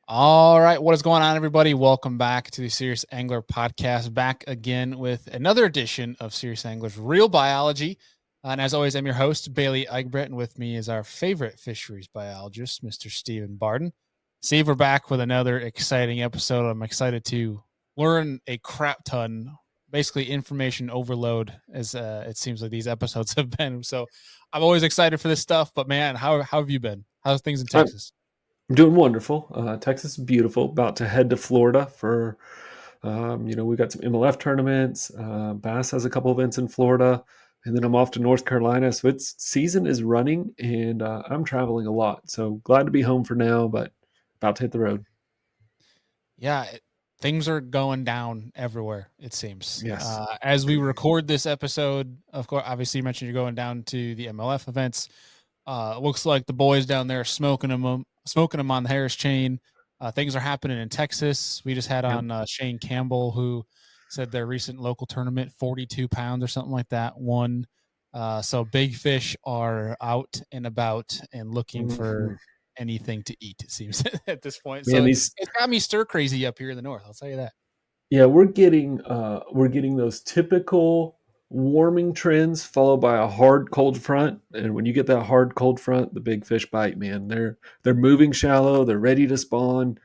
All right, what is going on, everybody? Welcome back to the Serious Angler Podcast. Back again with another edition of Serious Angler's Real Biology. And as always, I'm your host, Bailey Egbert, and with me is our favorite fisheries biologist, Mr. Stephen Barden. Steve, we're back with another exciting episode. I'm excited to learn a crap ton, basically information overload, as it seems like these episodes have been. So I'm always excited for this stuff. But man, how have you been? How's things in I'm Texas? doing wonderful. Texas is beautiful. About to head to Florida for, we got some MLF tournaments. Bass has a couple events in Florida, and then I'm off to North Carolina. So it's season is running, and I'm traveling a lot. So glad to be home for now, but about to hit the road. Yeah, things are going down everywhere, it seems. Yes. As we record this episode, of course, obviously you mentioned you're going down to the MLF events. Looks like the boys down there are smoking them on the Harris chain. Things are happening in Texas. We just had Yep. on Shane Campbell, who said their recent local tournament, 42 pounds or something like that, won. So big fish are out and about and looking Mhm. for anything to eat, it seems at this point. Man, So these it's got me stir crazy up here in the north. I'll tell you that. Yeah, we're getting those typical warming trends followed by a hard cold front. And when you get that hard cold front, the big fish bite, man. They're moving shallow, they're ready to spawn,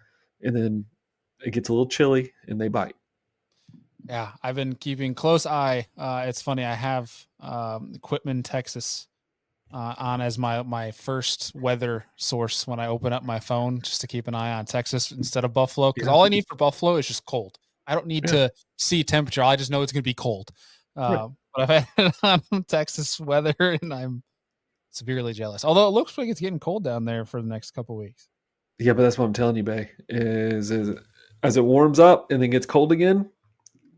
and then it gets a little chilly and they bite. Yeah, I've been keeping close eye. It's funny. I have Quitman, Texas, on as my first weather source when I open up my phone, just to keep an eye on Texas instead of Buffalo. Because Yeah. all I need for Buffalo is just cold. I don't need Yeah. to see temperature. I just know it's going to be cold. Right. But I've had it on Texas weather, and I'm severely jealous. Although it looks like it's getting cold down there for the next couple weeks. Yeah, but that's what I'm telling you, Bay, is as it warms up and then gets cold again,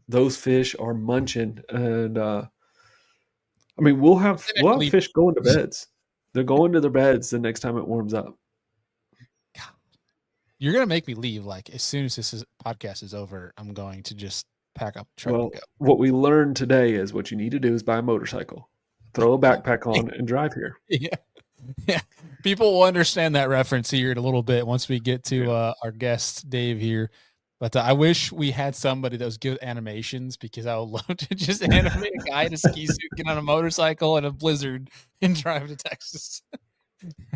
those fish are munching. And I mean, we'll have Leave. fish going to beds. They're going to their beds the next time it warms up. You're gonna make me leave. Like as soon as podcast is over, I'm going to just pack up the truck and Well, go. what we learned today is what you need to do is buy a motorcycle, throw a backpack on, and drive here. Yeah, yeah. People will understand that reference here in a little bit once we get to Yeah. our guest Dave here. But I wish we had somebody that was good at animations, because I would love to just animate a guy in a ski suit, get on a motorcycle in a blizzard, and drive to Texas.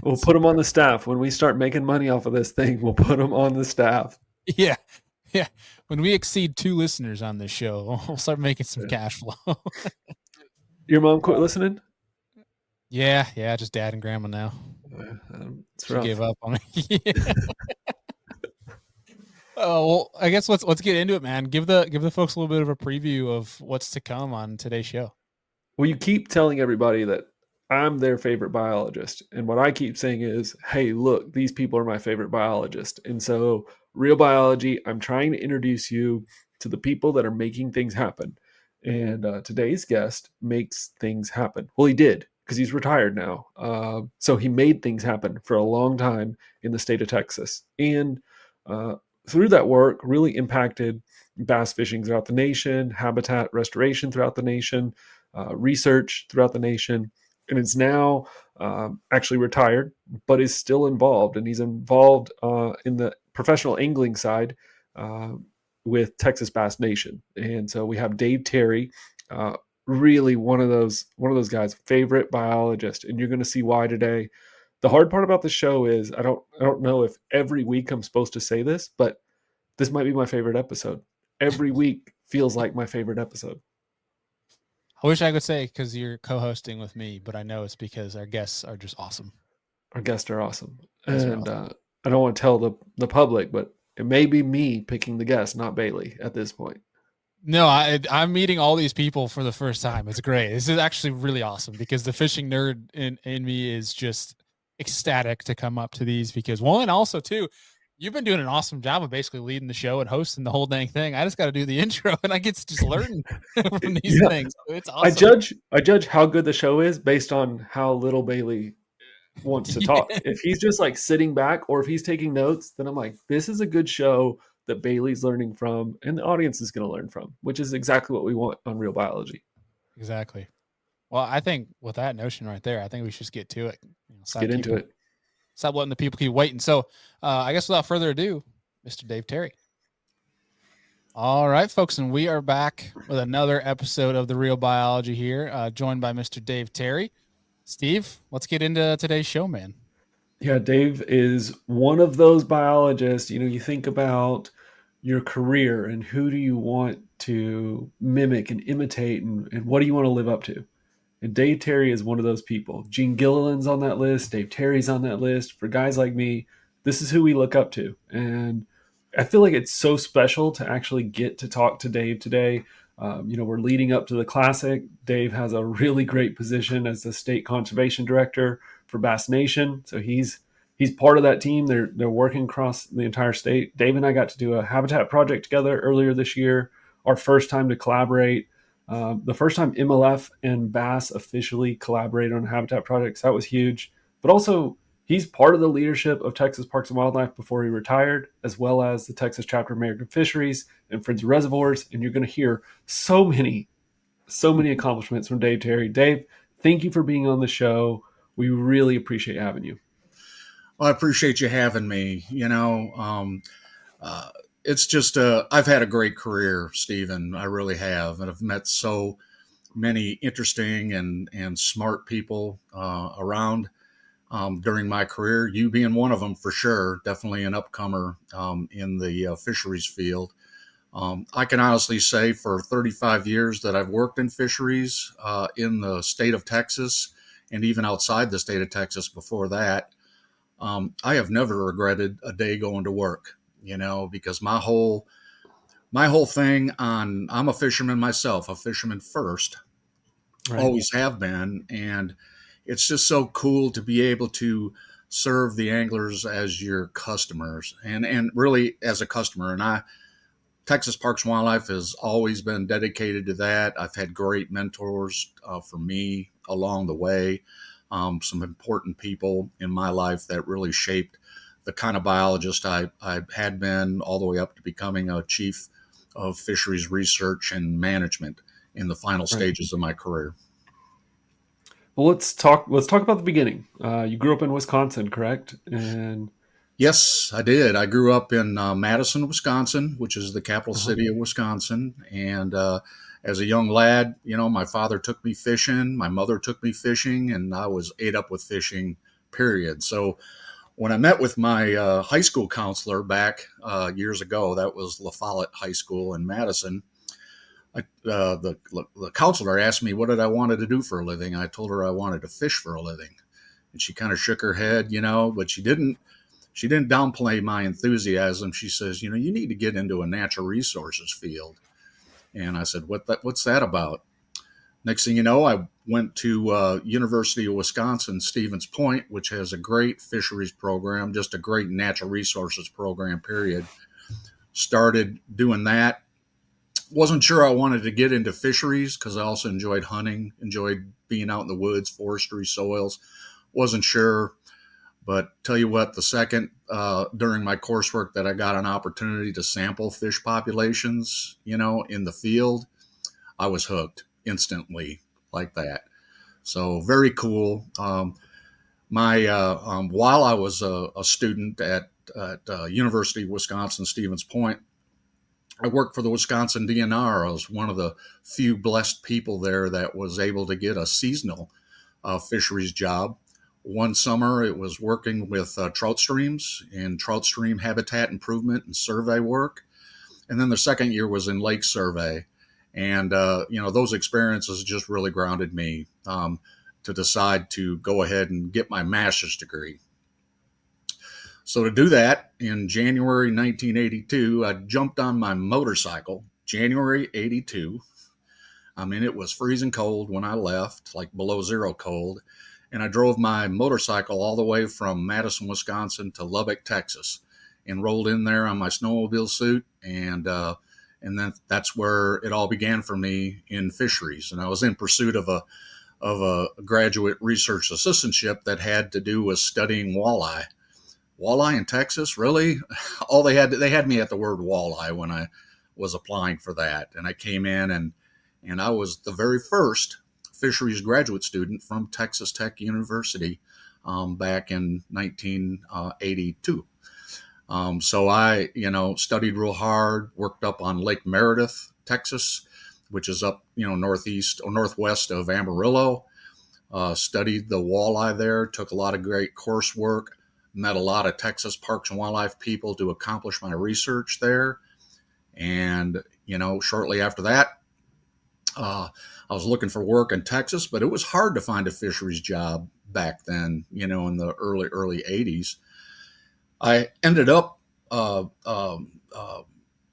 We'll put them on the staff. When we start making money off of this thing, we'll put them on the staff. Yeah, yeah. When we exceed 2 listeners on this show, we'll start making some Yeah. cash flow. Your mom quit listening? Yeah, yeah. Just dad and grandma now. It's She gave rough. up on me. Oh well, I guess let's get into it, man. Give the folks a little bit of a preview of what's to come on today's show. Well, you keep telling everybody that I'm their favorite biologist. And what I keep saying is, hey, look, these people are my favorite biologist. And so, real biology, I'm trying to introduce you to the people that are making things happen. And today's guest makes things happen. Well, he did because he's retired now. So, he made things happen for a long time in the state of Texas. And uh, through that work, really impacted bass fishing throughout the nation, habitat restoration throughout the nation, research throughout the nation, and is now actually retired, but is still involved. And he's involved in the professional angling side uh, with Texas Bass Nation. And so we have Dave Terre, uh, really one of those guys, favorite biologist, and you're going to see why today. The hard part about the show is I don't know if every week I'm supposed to say this, but this might be my favorite episode. Every week feels like my favorite episode. I wish I could say because you're co-hosting with me, but I know it's because our guests are just awesome. Our guests are awesome, Guests are and awesome. I don't want to tell the public, but it may be me picking the guest, not Bailey, at this point. No, I'm meeting all these people for the first time. It's great. This is actually really awesome because the fishing nerd in me is just ecstatic to come up to these, because one, also two, you've been doing an awesome job of basically leading the show and hosting the whole dang thing. I just got to do the intro and I get to just learn from these Yeah, things. It's I awesome. judge I judge how good the show is based on how little Bailey wants to talk. Yeah, If he's just like sitting back or if he's taking notes, then I'm like, this is a good show that Bailey's learning from and the audience is going to learn from, which is exactly what we want on Real Biology. exactly. Well, I think with that notion right there, I think we should just get to it. Let's get into it. Stop letting the people keep waiting. So, I guess without further ado, Mr. Dave Terre. All right, folks, and we are back with another episode of The Real Biology here, joined by Mr. Dave Terre. Steve, let's get into today's show, man. Yeah, Dave is one of those biologists. You think about your career and who do you want to mimic and imitate, and what do you want to live up to? And Dave Terre is one of those people. Gene Gilliland's on that list. Dave Terry's on that list. For guys like me, this is who we look up to. And I feel like it's so special to actually get to talk to Dave today. We're leading up to the Classic. Dave has a really great position as the state conservation director for Bass Nation. So he's part of that team. They're working across the entire state. Dave and I got to do a habitat project together earlier this year. Our first time to collaborate. The first time MLF and Bass officially collaborated on habitat projects, that was huge. But also, he's part of the leadership of Texas Parks and Wildlife before he retired, as well as the Texas chapter of American Fisheries and Friends of Reservoirs. And you're going to hear so many accomplishments from Dave Terre. Dave, thank you for being on the show. We really appreciate having you. Well, I appreciate you having me. It's just I've had a great career, Stephen. I really have, and I've met so many interesting and smart people around during my career. You being one of them for sure. Definitely an upcomer in the fisheries field. I can honestly say for 35 years that I've worked in fisheries in the state of Texas and even outside the state of Texas before that. I have never regretted a day going to work, because my whole thing I'm a fisherman myself, a fisherman first, Right. always have been. And it's just so cool to be able to serve the anglers as your customers and really as a customer. And Texas Parks and Wildlife has always been dedicated to that. I've had great mentors for me along the way. Some important people in my life that really shaped the kind of biologist I had been all the way up to becoming a chief of fisheries research and management in the final stages of my career. Well, let's talk about the beginning. You grew up in Wisconsin, correct? And yes, I did. I grew up in Madison, Wisconsin, which is the capital city of Wisconsin. And as a young lad, my father took me fishing, my mother took me fishing, and I was ate up with fishing, period. So when I met with my high school counselor back years ago, that was La Follette High School in Madison, the counselor asked me what did I wanted to do for a living. I told her I wanted to fish for a living. And she kind of shook her head, but she didn't downplay my enthusiasm. She says, you need to get into a natural resources field. And I said, what's that about? Next thing you know, I went to University of Wisconsin, Stevens Point, which has a great fisheries program, just a great natural resources program, period. Started doing that. Wasn't sure I wanted to get into fisheries because I also enjoyed hunting, enjoyed being out in the woods, forestry, soils. Wasn't sure. But tell you what, the second during my coursework that I got an opportunity to sample fish populations, in the field, I was hooked instantly like that. So very cool. While I was a student at University of Wisconsin, Stevens Point, I worked for the Wisconsin DNR. I was one of the few blessed people there that was able to get a seasonal fisheries job. One summer, it was working with trout streams and trout stream habitat improvement and survey work. And then the second year was in lake survey. And, those experiences just really grounded me to decide to go ahead and get my master's degree. So to do that, in January 1982, I jumped on my motorcycle, January 82. I mean, it was freezing cold when I left, like below zero cold. And I drove my motorcycle all the way from Madison, Wisconsin to Lubbock, Texas, and rolled in there on my snowmobile suit. And then that's where it all began for me in fisheries. And I was in pursuit of a graduate research assistantship that had to do with studying walleye. Walleye in Texas, really? They had me at the word walleye when I was applying for that. And I came in and I was the very first fisheries graduate student from Texas Tech University back in 1982. So I, studied real hard, worked up on Lake Meredith, Texas, which is up, northeast or northwest of Amarillo. Studied the walleye there, took a lot of great coursework, met a lot of Texas Parks and Wildlife people to accomplish my research there. And, shortly after that, I was looking for work in Texas, but it was hard to find a fisheries job back then, in the early 80s. I ended up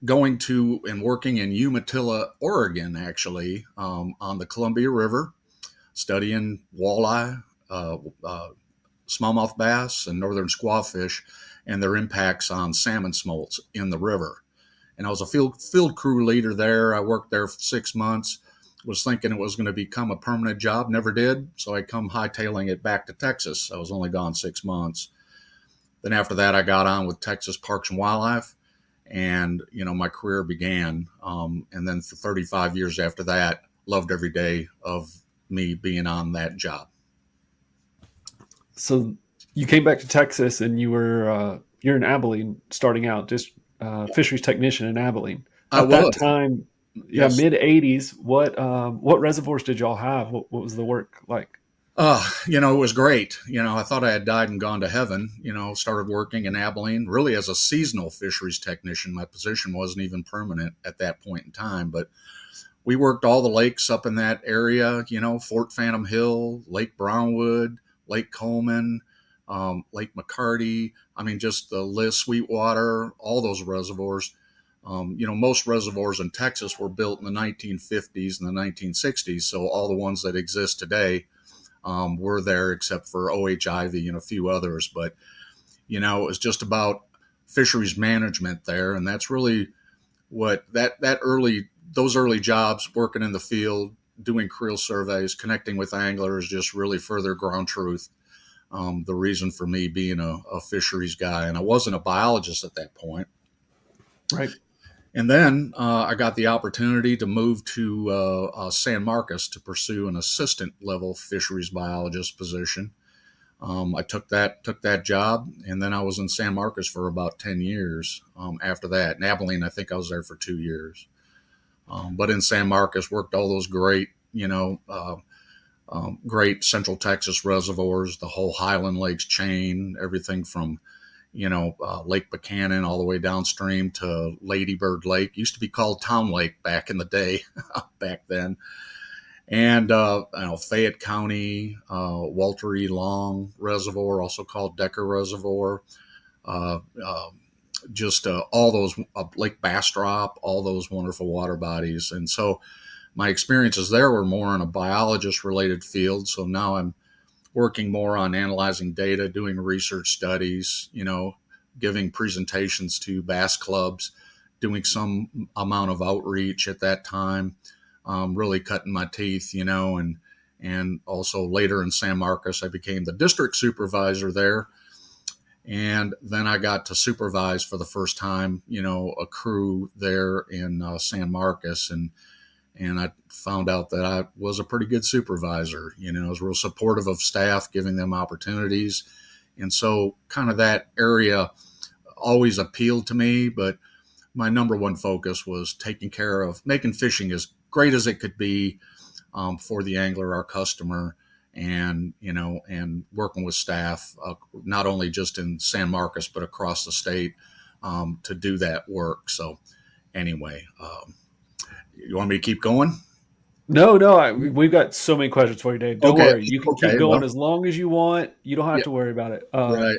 going to and working in Umatilla, Oregon, actually, on the Columbia River, studying walleye, smallmouth bass, and northern squawfish, and their impacts on salmon smolts in the river. And I was a field crew leader there. I worked there for 6 months. Was thinking it was going to become a permanent job, never did. So I come hightailing it back to Texas. I was only gone 6 months. Then after that, I got on with Texas Parks and Wildlife, and my career began. And then for 35 years after that, loved every day of me being on that job. So you came back to Texas, and you're in Abilene, starting out, just fisheries technician in Abilene. I At that was. time, Yes. mid '80s. What reservoirs did y'all have? What was the work like? It was great. I thought I had died and gone to heaven. Started working in Abilene really as a seasonal fisheries technician. My position wasn't even permanent at that point in time, but we worked all the lakes up in that area, Fort Phantom Hill, Lake Brownwood, Lake Coleman, Lake McCarty. I mean, just the list, Sweetwater, all those reservoirs. Most reservoirs in Texas were built in the 1950s and the 1960s. So all the ones that exist today were there, except for O.H. Ivy and a few others. But, it was just about fisheries management there. And that's really what those early jobs, working in the field, doing creel surveys, connecting with anglers, just really further ground truth. The reason for me being a fisheries guy. And I wasn't a biologist at that point. Right. And then I got the opportunity to move to San Marcos to pursue an assistant level fisheries biologist position. I took that job, and then I was in San Marcos for about 10 years after that. In Abilene, I think I was there for 2 years. But in San Marcos, worked all those great, great Central Texas reservoirs, the whole Highland Lakes chain, everything from Lake Buchanan all the way downstream to Lady Bird Lake. Used to be called Town Lake back in the day, back then. And Fayette County, Walter E. Long Reservoir, also called Decker Reservoir. Just all those Lake Bastrop, all those wonderful water bodies. And so my experiences there were more in a biologist related field. So now I'm working more on analyzing data, doing research studies, giving presentations to bass clubs, doing some amount of outreach at that time, really cutting my teeth, and also later in San Marcos, I became the district supervisor there. And then I got to supervise for the first time, a crew there in San Marcos. And I found out that I was a pretty good supervisor. I was real supportive of staff, giving them opportunities. And so kind of that area always appealed to me, but my number one focus was taking care of making fishing as great as it could be for the angler, our customer, and working with staff, not only just in San Marcos, but across the state to do that work. So anyway, you want me to keep going? No, we've got so many questions for you, Dave. Don't Okay. worry. You can keep going as long as you want. You don't have Yeah, to worry about it. right.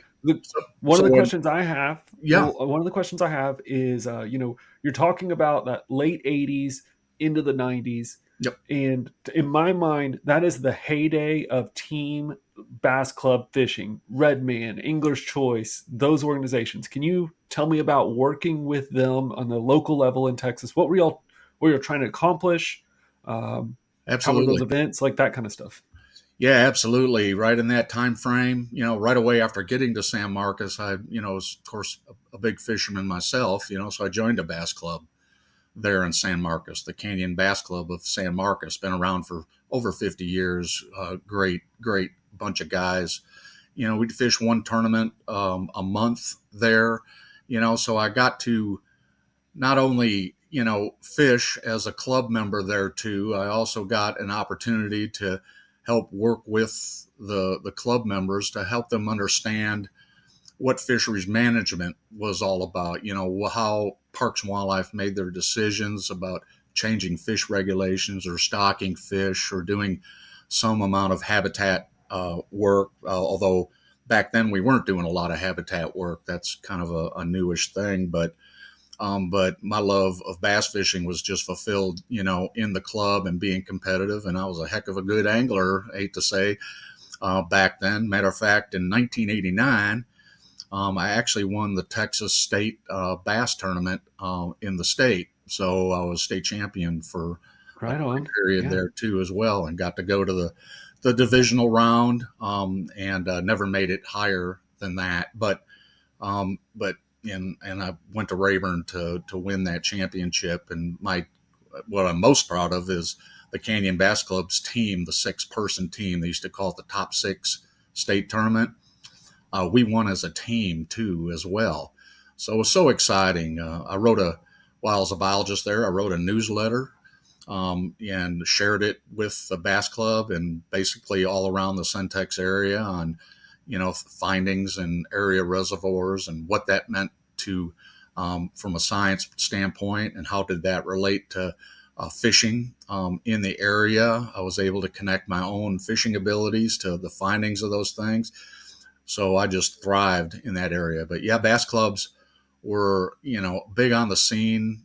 One of the questions I have, Yeah. one of the questions I have is, you're talking about that late '80s into the '90s, Yep. and in my mind, that is the heyday of team bass club fishing, Redman, Angler's Choice, those organizations. Can you tell me about working with them on the local level in Texas? What were you trying to accomplish? How were those Absolutely. events? Like that kind of stuff. Yeah, absolutely. Right in that time frame, right away after getting to San Marcos, I, was of course a big fisherman myself, so I joined a bass club there in San Marcos, the Canyon Bass Club of San Marcos. Been around for over 50 years. Great bunch of guys. We'd fish one tournament a month there. So I got to not only, fish as a club member there too, I also got an opportunity to help work with the club members to help them understand what fisheries management was all about, how Parks and Wildlife made their decisions about changing fish regulations or stocking fish or doing some amount of habitat work, although back then we weren't doing a lot of habitat work. That's kind of a newish thing, but my love of bass fishing was just fulfilled, in the club and being competitive. And I was a heck of a good angler, I hate to say, back then. Matter of fact, in 1989, I actually won the Texas State Bass Tournament in the state. So I was state champion for a Right on. period there too as well, and got to go to the divisional round, and never made it higher than that. But and I went to Rayburn to win that championship. And what I'm most proud of is the Canyon Bass Club's team, the 6-person team. They used to call it the Top 6 State Tournament. We won as a team too, as well. So it was so exciting. While I was a biologist there, I wrote a newsletter, and shared it with the Bass Club and basically all around the Centex area on, findings in area reservoirs and what that meant to, from a science standpoint, and how did that relate to fishing in the area. I was able to connect my own fishing abilities to the findings of those things. So I just thrived in that area. But yeah, bass clubs were, big on the scene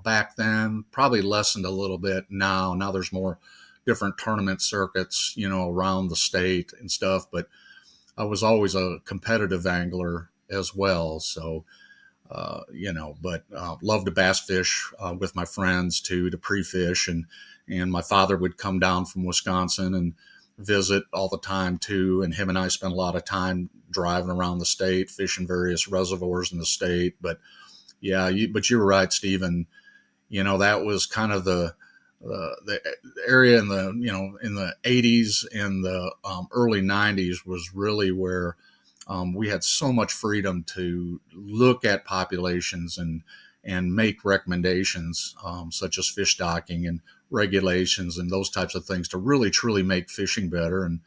back then, probably lessened a little bit now. Now there's more different tournament circuits, around the state and stuff. But I was always a competitive angler as well. So, loved to bass fish with my friends too, to pre-fish. And my father would come down from Wisconsin and visit all the time too. And him and I spent a lot of time driving around the state, fishing various reservoirs in the state. But yeah, but you were right, Stephen. That was kind of the area in the 80s and the early 90s was really where we had so much freedom to look at populations and make recommendations, such as fish stocking and regulations and those types of things, to really truly make fishing better. And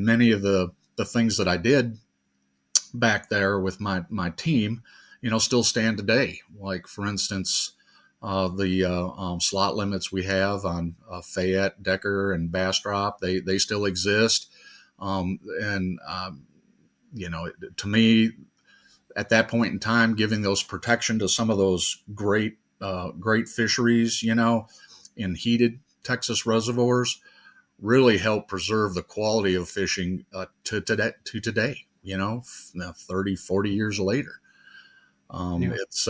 many of the things that I did back there with my team, still stand today. Like, for instance, the slot limits we have on Fayette, Decker, and Bastrop, they still exist. To me, at that point in time, giving those protection to some of those great fisheries, in heated Texas reservoirs, really helped preserve the quality of fishing to today, 30, 40 years later. It's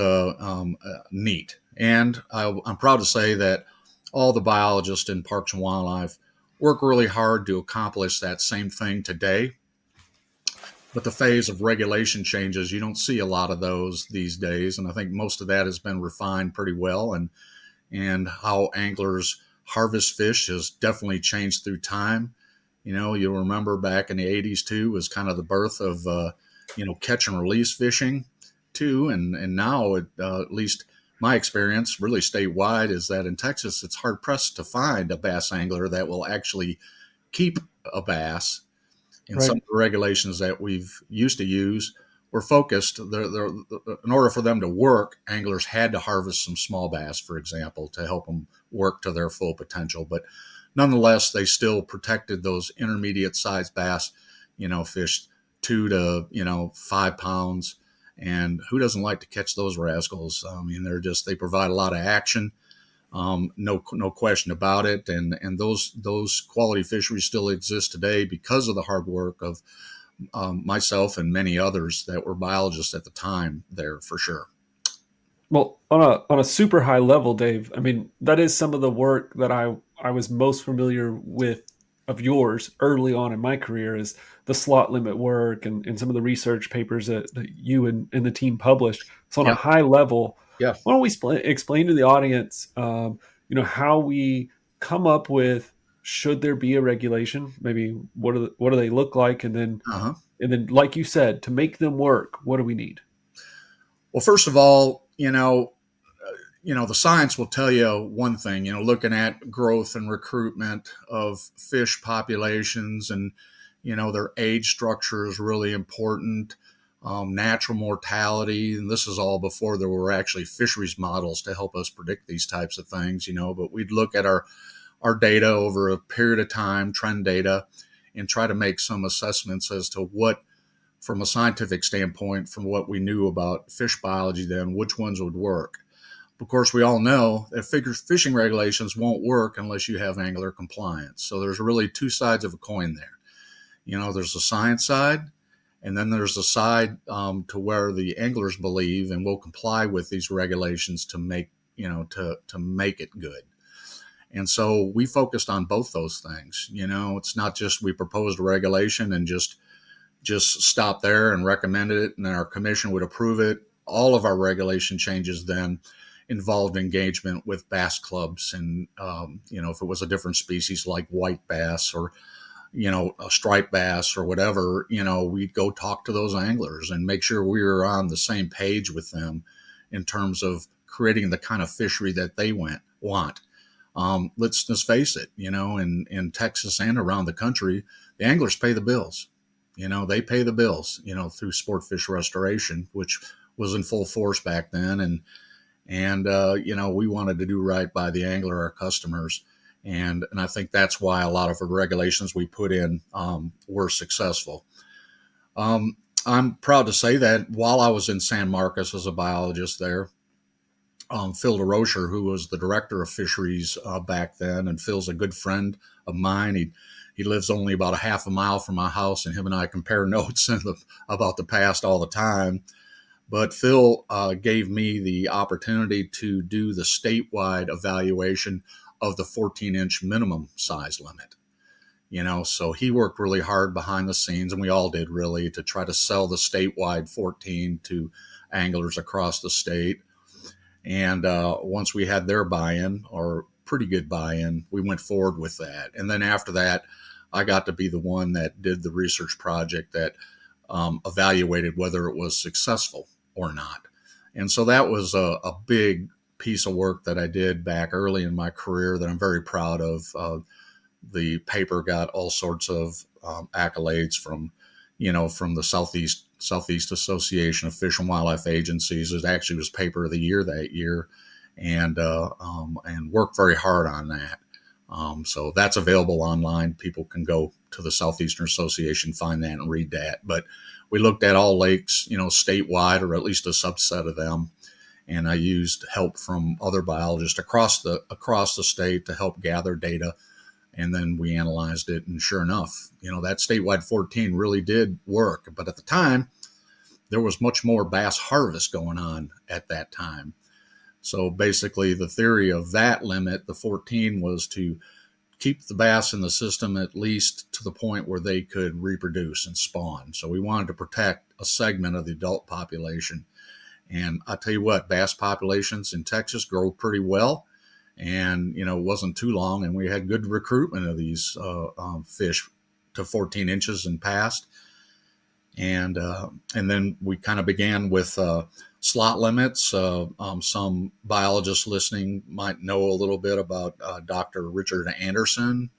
neat. And I'm proud to say that all the biologists in Parks and Wildlife work really hard to accomplish that same thing today. But the phase of regulation changes, you don't see a lot of those these days. And I think most of that has been refined pretty well. And how anglers harvest fish has definitely changed through time. You'll remember back in the 80s too was kind of the birth of, catch and release fishing too. And now, at least my experience really statewide, is that in Texas, it's hard pressed to find a bass angler that will actually keep a bass. And Right. some of the regulations that we've used to use were focused. In order for them to work, anglers had to harvest some small bass, for example, to help them work to their full potential. But nonetheless, they still protected those intermediate sized bass, fished 2 to 5 pounds. And who doesn't like to catch those rascals? I mean, they provide a lot of action. No question about it. And those quality fisheries still exist today because of the hard work of myself and many others that were biologists at the time there, for sure. Well, on a super high level, Dave, I mean, that is some of the work that I was most familiar with of yours early on in my career, is the slot limit work and some of the research papers that you and the team published. So on a Yeah. high level, Yeah. why don't we explain to the audience, how we come up with, should there be a regulation? Maybe what do they look like? And then, Uh-huh. like you said, to make them work, what do we need? Well, first of all, the science will tell you one thing, looking at growth and recruitment of fish populations and, their age structure is really important. Natural mortality, and this is all before there were actually fisheries models to help us predict these types of things, but we'd look at our data over a period of time, trend data, and try to make some assessments as to what, from a scientific standpoint, from what we knew about fish biology then, which ones would work. Of course, we all know that fishing regulations won't work unless you have angler compliance. So there's really two sides of a coin there. There's the science side, and then there's the side to where the anglers believe and will comply with these regulations to make, to make it good. And so we focused on both those things. It's not just we proposed a regulation and just stop there and recommended it, and then our commission would approve it. All of our regulation changes then involved engagement with bass clubs, and if it was a different species like white bass or a striped bass or whatever, we'd go talk to those anglers and make sure we were on the same page with them in terms of creating the kind of fishery that they want. Let's face it, in Texas and around the country, the anglers pay the bills. They pay the bills, through sport fish restoration, which was in full force back then. And we wanted to do right by the angler, our customers. And I think that's why a lot of the regulations we put in were successful. I'm proud to say that while I was in San Marcos as a biologist there, Phil DeRocher, who was the director of fisheries back then, and Phil's a good friend of mine. He lives only about a half a mile from my house, and him and I compare notes about the past all the time. But Phil gave me the opportunity to do the statewide evaluation of the 14-inch minimum size limit. So he worked really hard behind the scenes, and we all did really, to try to sell the statewide 14 to anglers across the state. And once we had their buy-in, or pretty good buy-in, we went forward with that. And then after that, I got to be the one that did the research project that evaluated whether it was successful or not. And so that was a big piece of work that I did back early in my career that I'm very proud of. The paper got all sorts of accolades from the Southeast Association of Fish and Wildlife Agencies. It actually was Paper of the Year that year, and worked very hard on that. So that's available online. People can go to the Southeastern Association, find that, and read that. But we looked at all lakes, statewide, or at least a subset of them. And I used help from other biologists across the state to help gather data. And then we analyzed it. And sure enough, that statewide 14 really did work. But at the time, there was much more bass harvest going on at that time. So basically, the theory of that limit, the 14, was to keep the bass in the system at least to the point where they could reproduce and spawn. So we wanted to protect a segment of the adult population. And I tell you what, bass populations in Texas grow pretty well. And, it wasn't too long, and we had good recruitment of these fish to 14 inches and past. And then we kind of began with slot limits. Some biologists listening might know a little bit about Dr. Richard Anderson.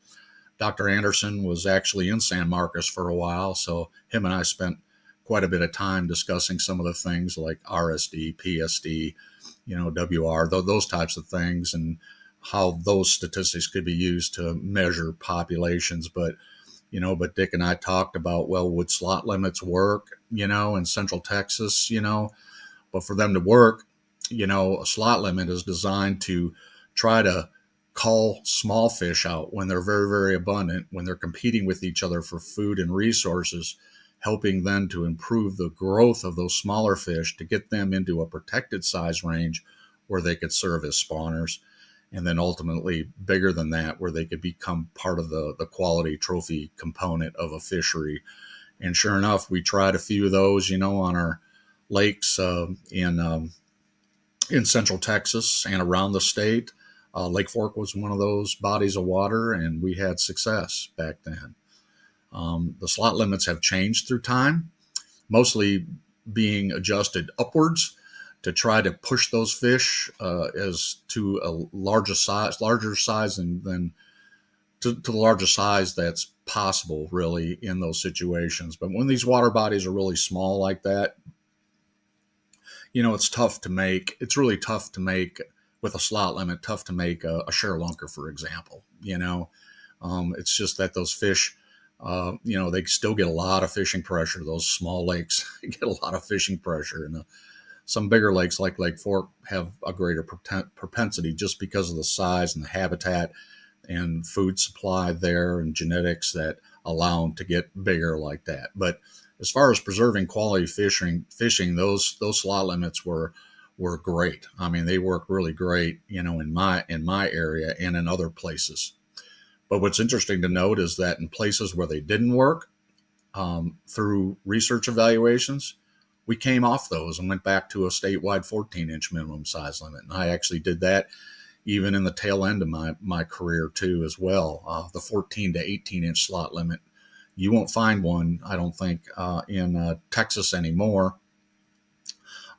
Dr. Anderson was actually in San Marcos for a while, so him and I spent quite a bit of time discussing some of the things like RSD, PSD, WR, those types of things, and how those statistics could be used to measure populations. But Dick and I talked about, well, would slot limits work, in Central Texas, but for them to work, a slot limit is designed to try to call small fish out when they're very, very abundant, when they're competing with each other for food and resources, helping then to improve the growth of those smaller fish to get them into a protected size range where they could serve as spawners, and then ultimately bigger than that, where they could become part of the quality trophy component of a fishery. And sure enough, we tried a few of those, on our lakes in Central Texas and around the state. Lake Fork was one of those bodies of water, and we had success back then. The slot limits have changed through time, mostly being adjusted upwards. to try to push those fish as to a larger size than to the largest size that's possible, really, in those situations. But when these water bodies are really small like that, it's tough to make. It's really tough to make with a slot limit. Tough to make a share lunker, for example. It's just that those fish, they still get a lot of fishing pressure. Those small lakes get a lot of fishing pressure, and some bigger lakes like Lake Fork have a greater propensity just because of the size and the habitat and food supply there and genetics that allow them to get bigger like that. But as far as preserving quality fishing, those slot limits were great. I mean, they work really great, in my area and in other places. But what's interesting to note is that in places where they didn't work, through research evaluations, we came off those and went back to a statewide 14-inch minimum size limit. And I actually did that even in the tail end of my career too, as well. The 14 to 18-inch slot limit. You won't find one, I don't think, in Texas anymore.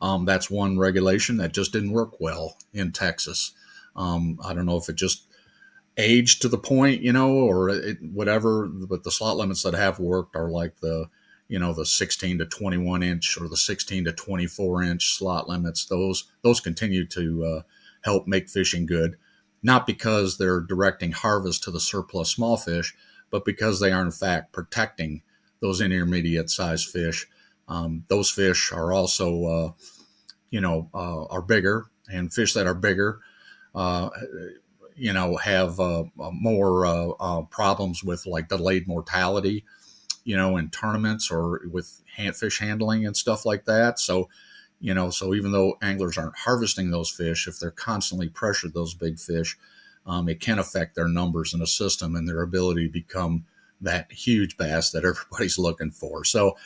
That's one regulation that just didn't work well in Texas. I don't know if it just aged to the point, or whatever, but the slot limits that have worked are like the 16 to 21 inch or the 16 to 24 inch slot limits. Those continue to help make fishing good, not because they're directing harvest to the surplus small fish, but because they are in fact protecting those intermediate size fish. Those fish are also, are bigger, and fish that are bigger, have more problems with like delayed mortality, in tournaments or with fish handling and stuff like that. So even though anglers aren't harvesting those fish, if they're constantly pressured those big fish, it can affect their numbers in the system and their ability to become that huge bass that everybody's looking for. So,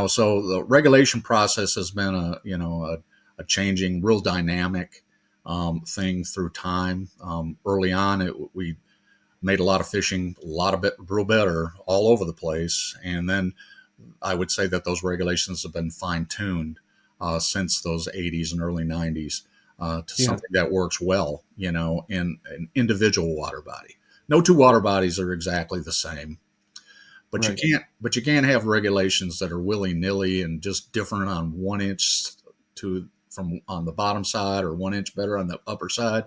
so the regulation process has been a changing, real dynamic thing through time. Early on, we made a lot of fishing, real better all over the place. And then I would say that those regulations have been fine-tuned since those 80s and early 90s to something that works well, in an individual water body. No two water bodies are exactly the same, but right. you can't have regulations that are willy-nilly and just different on 1 inch from on the bottom side or 1 inch better on the upper side.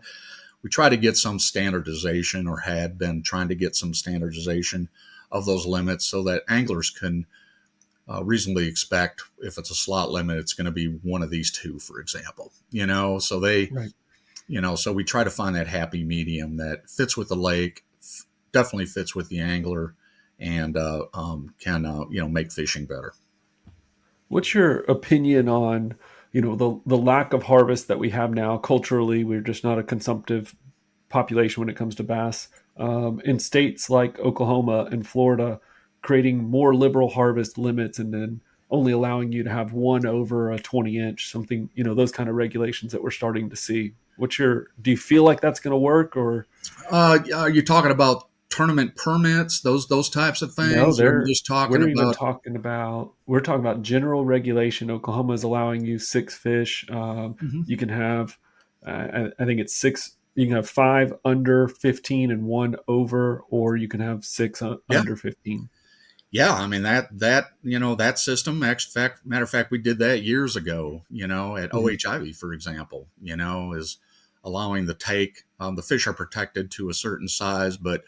We try to get some standardization, or had been trying to get some standardization of those limits so that anglers can reasonably expect, if it's a slot limit, it's going to be one of these two, for example, so they, right. So we try to find that happy medium that fits with the lake, definitely fits with the angler, and can, make fishing better. What's your opinion on, the lack of harvest that we have now? Culturally, we're just not a consumptive population when it comes to bass. In states like Oklahoma and Florida, creating more liberal harvest limits and then only allowing you to have one over a 20 inch, something, those kind of regulations that we're starting to see. Do you feel like that's going to work, or? Are you talking about tournament permits, those types of things? No, we're talking about general regulation. Oklahoma is allowing you 6 fish. You can have, I think it's 6. You can have 5 under 15 and 1 over, or you can have 6 under 15. Yeah, I mean that system. Matter of fact, we did that years ago. At OHIV, for example, is allowing the take. The fish are protected to a certain size, but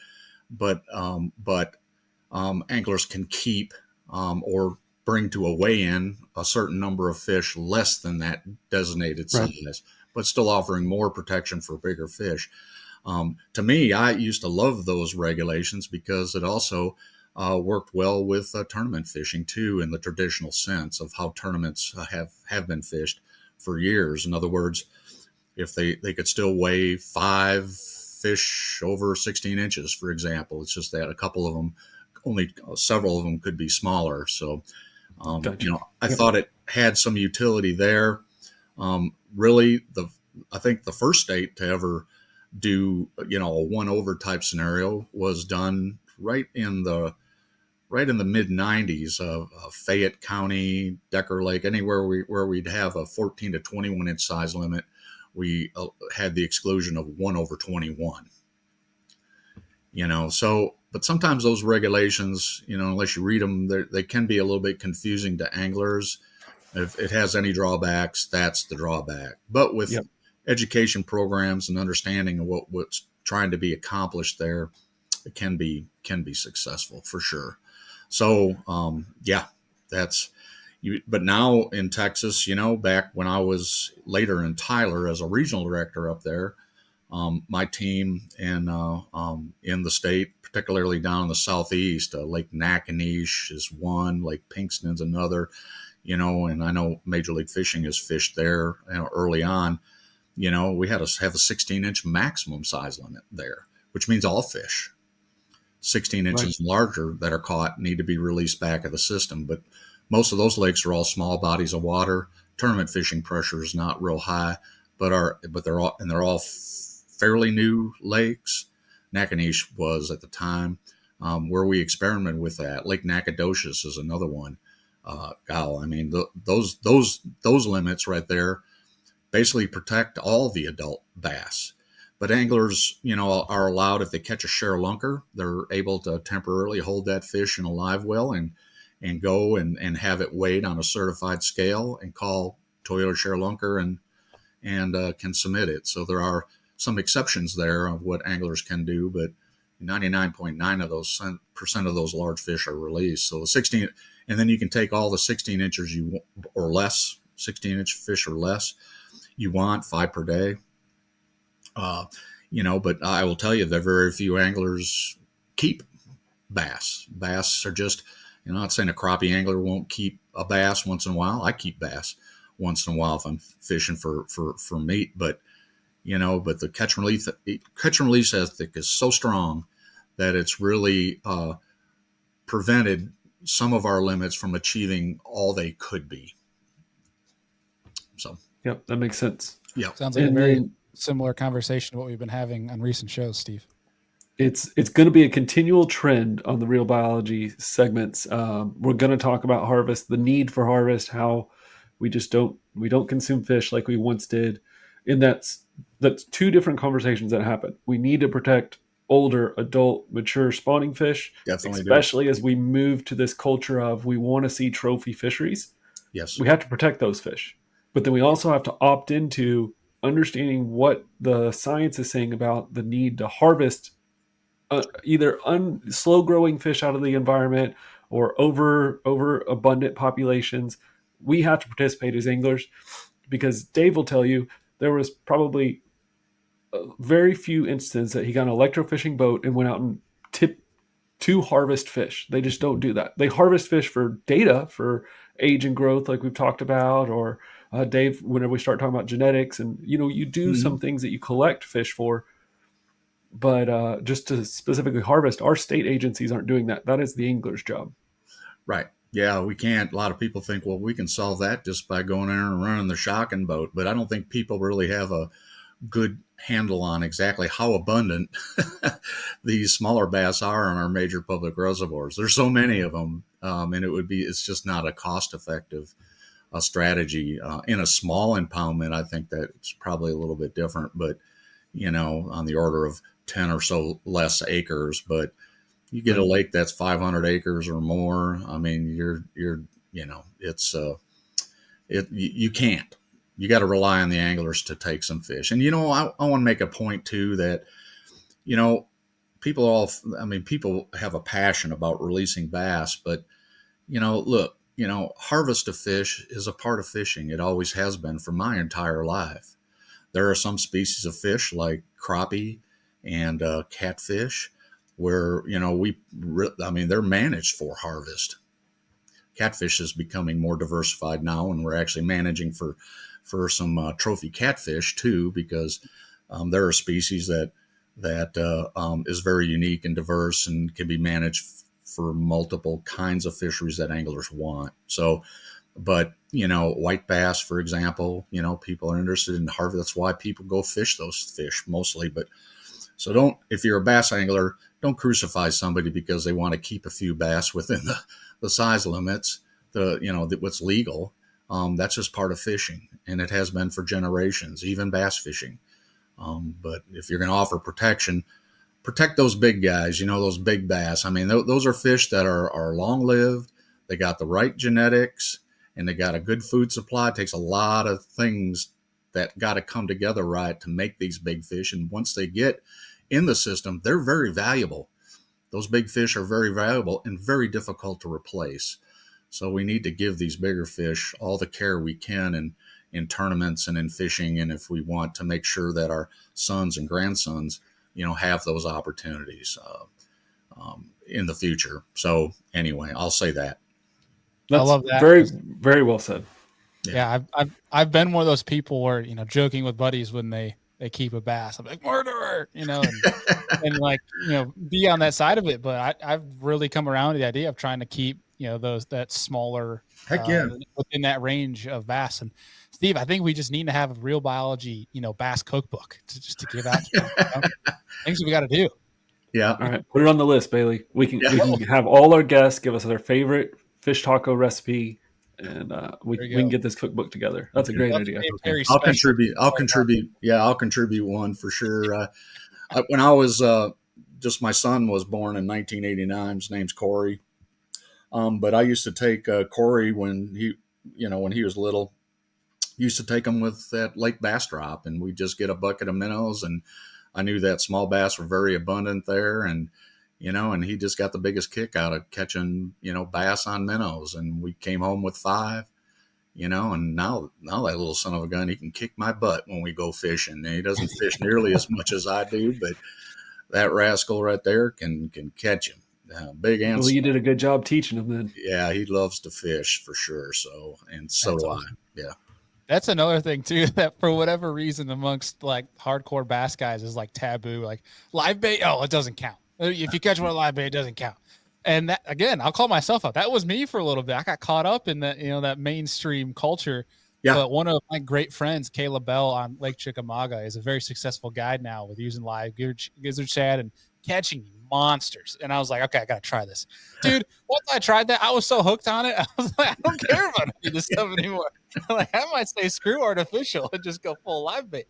anglers can keep or bring to a weigh-in a certain number of fish less than that designated size, but still offering more protection for bigger fish. To me, I used to love those regulations because it also worked well with tournament fishing too, in the traditional sense of how tournaments have been fished for years. In other words, if they could still weigh 5 fish over 16 inches, for example, it's just that a couple of them, only several of them could be smaller. So, Gotcha. I thought it had some utility there. Really, I think the first state to ever do, a 1 over type scenario was done right in right in the mid 90s of Fayette County, Decker Lake, anywhere where we'd have a 14 to 21 inch size limit, we had the exclusion of 1/21. So, but sometimes those regulations, unless you read them, they can be a little bit confusing to anglers. If it has any drawbacks, that's the drawback. But with Yep. education programs and understanding of what's trying to be accomplished there, it can be successful for sure. So yeah, that's you. But now in Texas, back when I was later in Tyler as a regional director up there, my team in the state, particularly down in the southeast, Lake Nakanish is one, Lake Pinkston's another, and I know Major League Fishing has fished there early on. We had to have a 16-inch maximum size limit there, which means all fish 16 inches and larger that are caught need to be released back of the system. But most of those lakes are all small bodies of water. Tournament fishing pressure is not real high, but they're all fairly new lakes. Nakanish was at the time where we experimented with that. Lake Nacogdoches is another one. Those limits right there basically protect all the adult bass. But anglers, are allowed, if they catch a share lunker, they're able to temporarily hold that fish in a live well and go and have it weighed on a certified scale and call Toyota share lunker and can submit it. So there are some exceptions there of what anglers can do, but 99.9 of those percent of those large fish are released. So the 16, and then you can take all the 16 inches or less, 16-inch fish or less you want, 5 per day. But I will tell you that very few anglers keep bass. Bass are just, not saying a crappie angler won't keep a bass once in a while. I keep bass once in a while if I'm fishing for meat, but the catch and release ethic is so strong that it's really prevented some of our limits from achieving all they could be. So, Yep, that makes sense. Yeah, sounds like a very similar conversation to what we've been having on recent shows, Steve. It's going to be a continual trend on the Real Biology segments. We're going to talk about harvest, the need for harvest, how we just don't consume fish like we once did, and that's two different conversations that happen. We need to protect older, adult, mature spawning fish, definitely, especially as we move to this culture of we want to see trophy fisheries. Yes, we have to protect those fish, but then we also have to opt into understanding what the science is saying about the need to harvest either slow growing fish out of the environment or over abundant populations. We have to participate as anglers, because Dave will tell you there was probably very few instances that he got an electrofishing boat and went out and tipped to harvest fish. They just don't do that. They harvest fish for data, for age and growth, like we've talked about, or Dave, whenever we start talking about genetics, and you do some things that you collect fish for. But just to specifically harvest, our state agencies aren't doing that. That is the angler's job. Right. Yeah, we can't. A lot of people think, well, we can solve that just by going in and running the shocking boat. But I don't think people really have a good handle on exactly how abundant these smaller bass are in our major public reservoirs. There's so many of them, and it's just not a cost-effective strategy. In a small impoundment, I think that it's probably a little bit different, but on the order of 10 or so less acres. But you get a lake that's 500 acres or more. I mean, you can't. You got to rely on the anglers to take some fish. And I want to make a point too that people have a passion about releasing bass, but look, harvest of fish is a part of fishing. It always has been for my entire life. There are some species of fish like crappie and catfish where they're managed for harvest. Catfish is becoming more diversified now, and we're actually managing for some trophy catfish too, because there are species that is very unique and diverse and can be managed for multiple kinds of fisheries that anglers want. So, but white bass, for example, people are interested in harvest. That's why people go fish those fish mostly. But So don't, if you're a bass angler, don't crucify somebody because they want to keep a few bass within the size limits, what's legal. That's just part of fishing, and it has been for generations, even bass fishing. But if you're going to offer protection, protect those big guys, those big bass. I mean, those are fish that are long lived. They got the right genetics and they got a good food supply. It takes a lot of things that got to come together right to make these big fish. And once they get in the system, they're very valuable. Those big fish are very valuable and very difficult to replace. So we need to give these bigger fish all the care we can in tournaments and in fishing. And if we want to make sure that our sons and grandsons, have those opportunities in the future. So anyway, I'll say that. That's I love that. Very, very well said. Yeah, I've been one of those people where, joking with buddies when they keep a bass. I'm like, murderer, and like, be on that side of it. But I've really come around to the idea of trying to keep, that smaller, Heck yeah. within that range of bass. And Steve, I think we just need to have a real biology, bass cookbook to give out to people. Things we got to do. Yeah. All right, put it on the list, Bailey. We can have all our guests give us their favorite fish taco recipe, and we can get this cookbook together. That's a great idea. Okay. I'll contribute. Yeah, I'll contribute one for sure. When I was just my son was born in 1989. His name's Corey. But I used to take Corey when he was little. Used to take him with that lake bass drop, and we'd just get a bucket of minnows, and I knew that small bass were very abundant there, and and he just got the biggest kick out of catching bass on minnows, and we came home with 5, and now that little son of a gun, he can kick my butt when we go fishing. And he doesn't fish nearly as much as I do, but that rascal right there can catch him. Big and well, you did a good job teaching him then. Yeah, he loves to fish for sure. So That's do awesome. I. Yeah. That's another thing too, that for whatever reason amongst like hardcore bass guys is like taboo, like live bait. Oh, it doesn't count. If you catch one live bait, it doesn't count. And that, again, I'll call myself out. That was me for a little bit. I got caught up in that, that mainstream culture. Yeah. But one of my great friends, Caleb Bell on Lake Chickamauga, is a very successful guide now with using live gizzard shad and catching monsters. And I was like, okay, I got to try this. Dude, once I tried that, I was so hooked on it. I was like, I don't care about any of this stuff anymore. Like, I might say screw artificial and just go full live bait.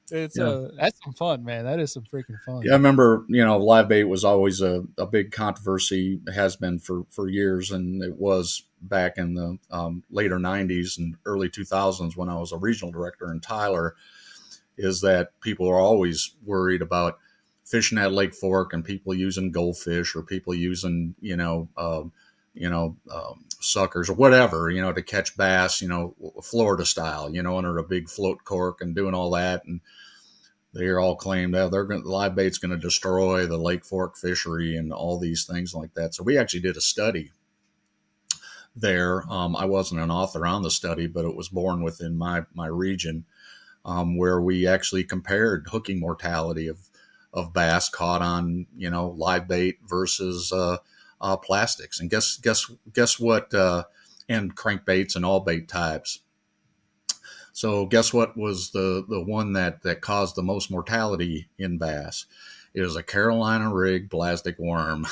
That's some fun, man. That is some freaking fun. Yeah, I remember, live bait was always a big controversy. It has been for years, and it was back in the later 90s and early 2000s when I was a regional director in Tyler, is that people are always worried about fishing at Lake Fork and people using goldfish or people using, suckers or whatever, to catch bass, Florida style, under a big float cork and doing all that. And they're all claimed that live bait's going to destroy the Lake Fork fishery and all these things like that. So we actually did a study there. I wasn't an author on the study, but it was born within my region, where we actually compared hooking mortality of bass caught on, live bait versus plastics. And guess what? And crankbaits and all bait types. So guess what was the one that caused the most mortality in bass? It was a Carolina rig plastic worm.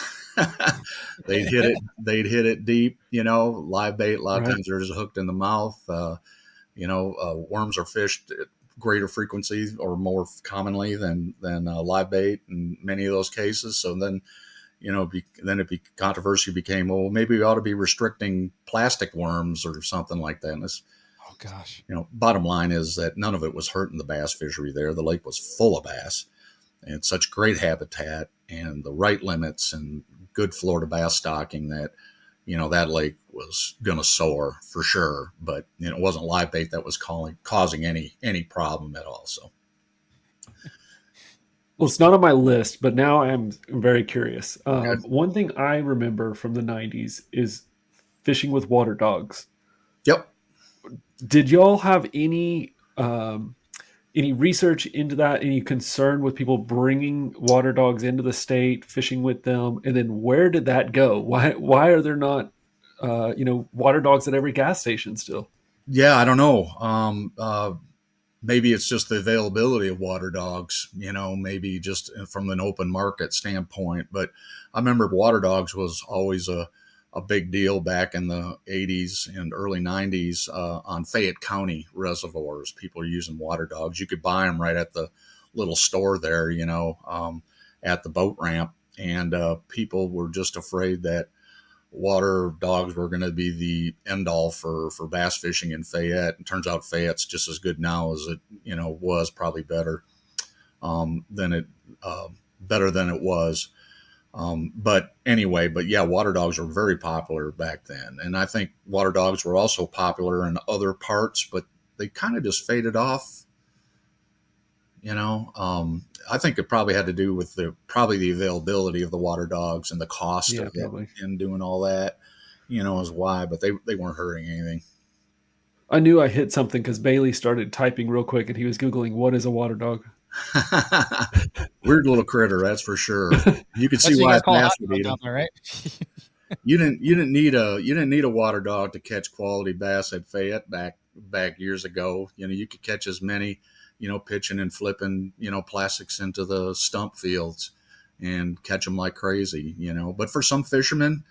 They'd hit it deep, live bait. A lot of times they're just hooked in the mouth. Worms are fished at greater frequency or more commonly than live bait in many of those cases. So then, controversy became, well, maybe we ought to be restricting plastic worms or something like that. And oh gosh, bottom line is that none of it was hurting the bass fishery there. The lake was full of bass and such great habitat and the right limits and good Florida bass stocking that, that lake was going to soar for sure. But it wasn't live bait that was causing any problem at all. So. Well, it's not on my list, but now I'm very curious. One thing I remember from the 90s is fishing with water dogs. Yep. Did y'all have any research into that? Any concern with people bringing water dogs into the state, fishing with them? And then where did that go? Why are there not, water dogs at every gas station still? Yeah, I don't know. maybe it's just the availability of water dogs, maybe just from an open market standpoint. But I remember water dogs was always a big deal back in the 80s and early 90s on Fayette County reservoirs. People are using water dogs. You could buy them right at the little store there, at the boat ramp. And people were just afraid that water dogs were going to be the end all for bass fishing in Fayette. And turns out Fayette's just as good now as it, was, probably better than it was. But anyway, yeah, water dogs were very popular back then. And I think water dogs were also popular in other parts, but they kind of just faded off. I think it probably had to do with the availability of the water dogs and the cost of it and doing all that, is why, but they weren't hurting anything. I knew I hit something because Bailey started typing real quick and he was Googling, what is a water dog? Weird little critter, that's for sure. You can see why bass would eat them, right? You didn't need a water dog to catch quality bass at Fayette back years ago. You could catch as many, pitching and flipping, plastics into the stump fields and catch them like crazy, But for some fishermen,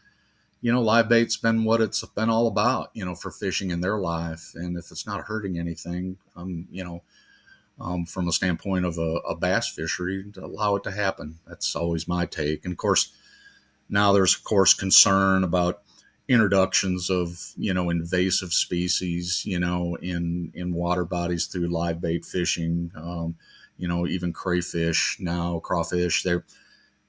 live bait's been what it's been all about, for fishing in their life. And if it's not hurting anything, from a standpoint of a bass fishery, to allow it to happen. That's always my take. And of course, now there's concern about introductions of, invasive species, in water bodies through live bait fishing, even crayfish now, crawfish.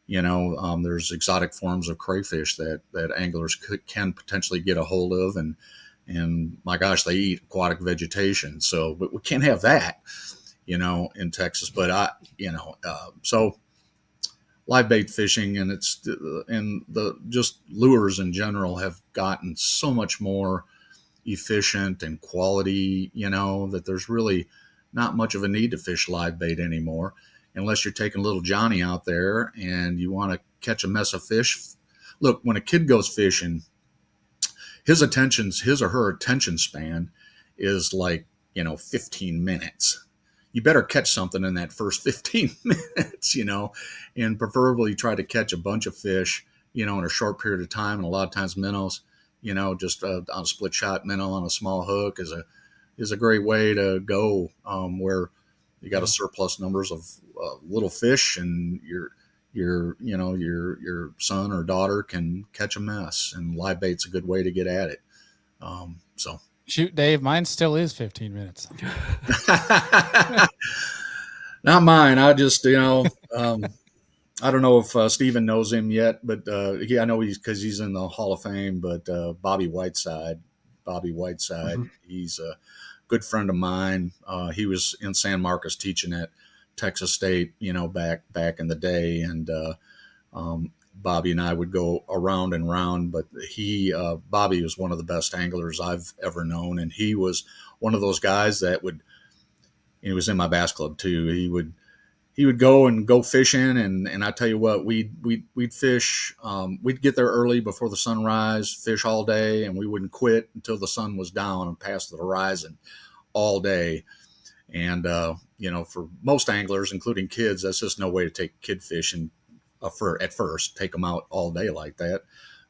There's exotic forms of crayfish that anglers can potentially get a hold of. And my gosh, they eat aquatic vegetation. So, but we can't have that, in Texas. But so live bait fishing and the just lures in general have gotten so much more efficient and quality, that there's really not much of a need to fish live bait anymore, unless you're taking little Johnny out there and you want to catch a mess of fish. Look, when a kid goes fishing, his or her attention span is like, 15 minutes. You better catch something in that first 15 minutes, and preferably try to catch a bunch of fish, in a short period of time. And a lot of times minnows, just on a split shot minnow on a small hook is a great way to go, where you got a surplus numbers of little fish, and your son or daughter can catch a mess, and live bait's a good way to get at it. So. Shoot, Dave, mine still is 15 minutes. Not mine. I just, I don't know if Steven knows him yet, but I know because he's in the Hall of Fame. But Bobby Whiteside, Mm-hmm. he's a good friend of mine. He was in San Marcos teaching at Texas State, back in the day, and Bobby and I would go around and round, but Bobby was one of the best anglers I've ever known. And he was one of those guys that he was in my bass club too. He would go fishing. And I tell you what, we'd fish. We'd get there early before the sunrise, fish all day, and we wouldn't quit until the sun was down and past the horizon all day. And, for most anglers, including kids, that's just no way to take kid fishing. At first, take them out all day like that.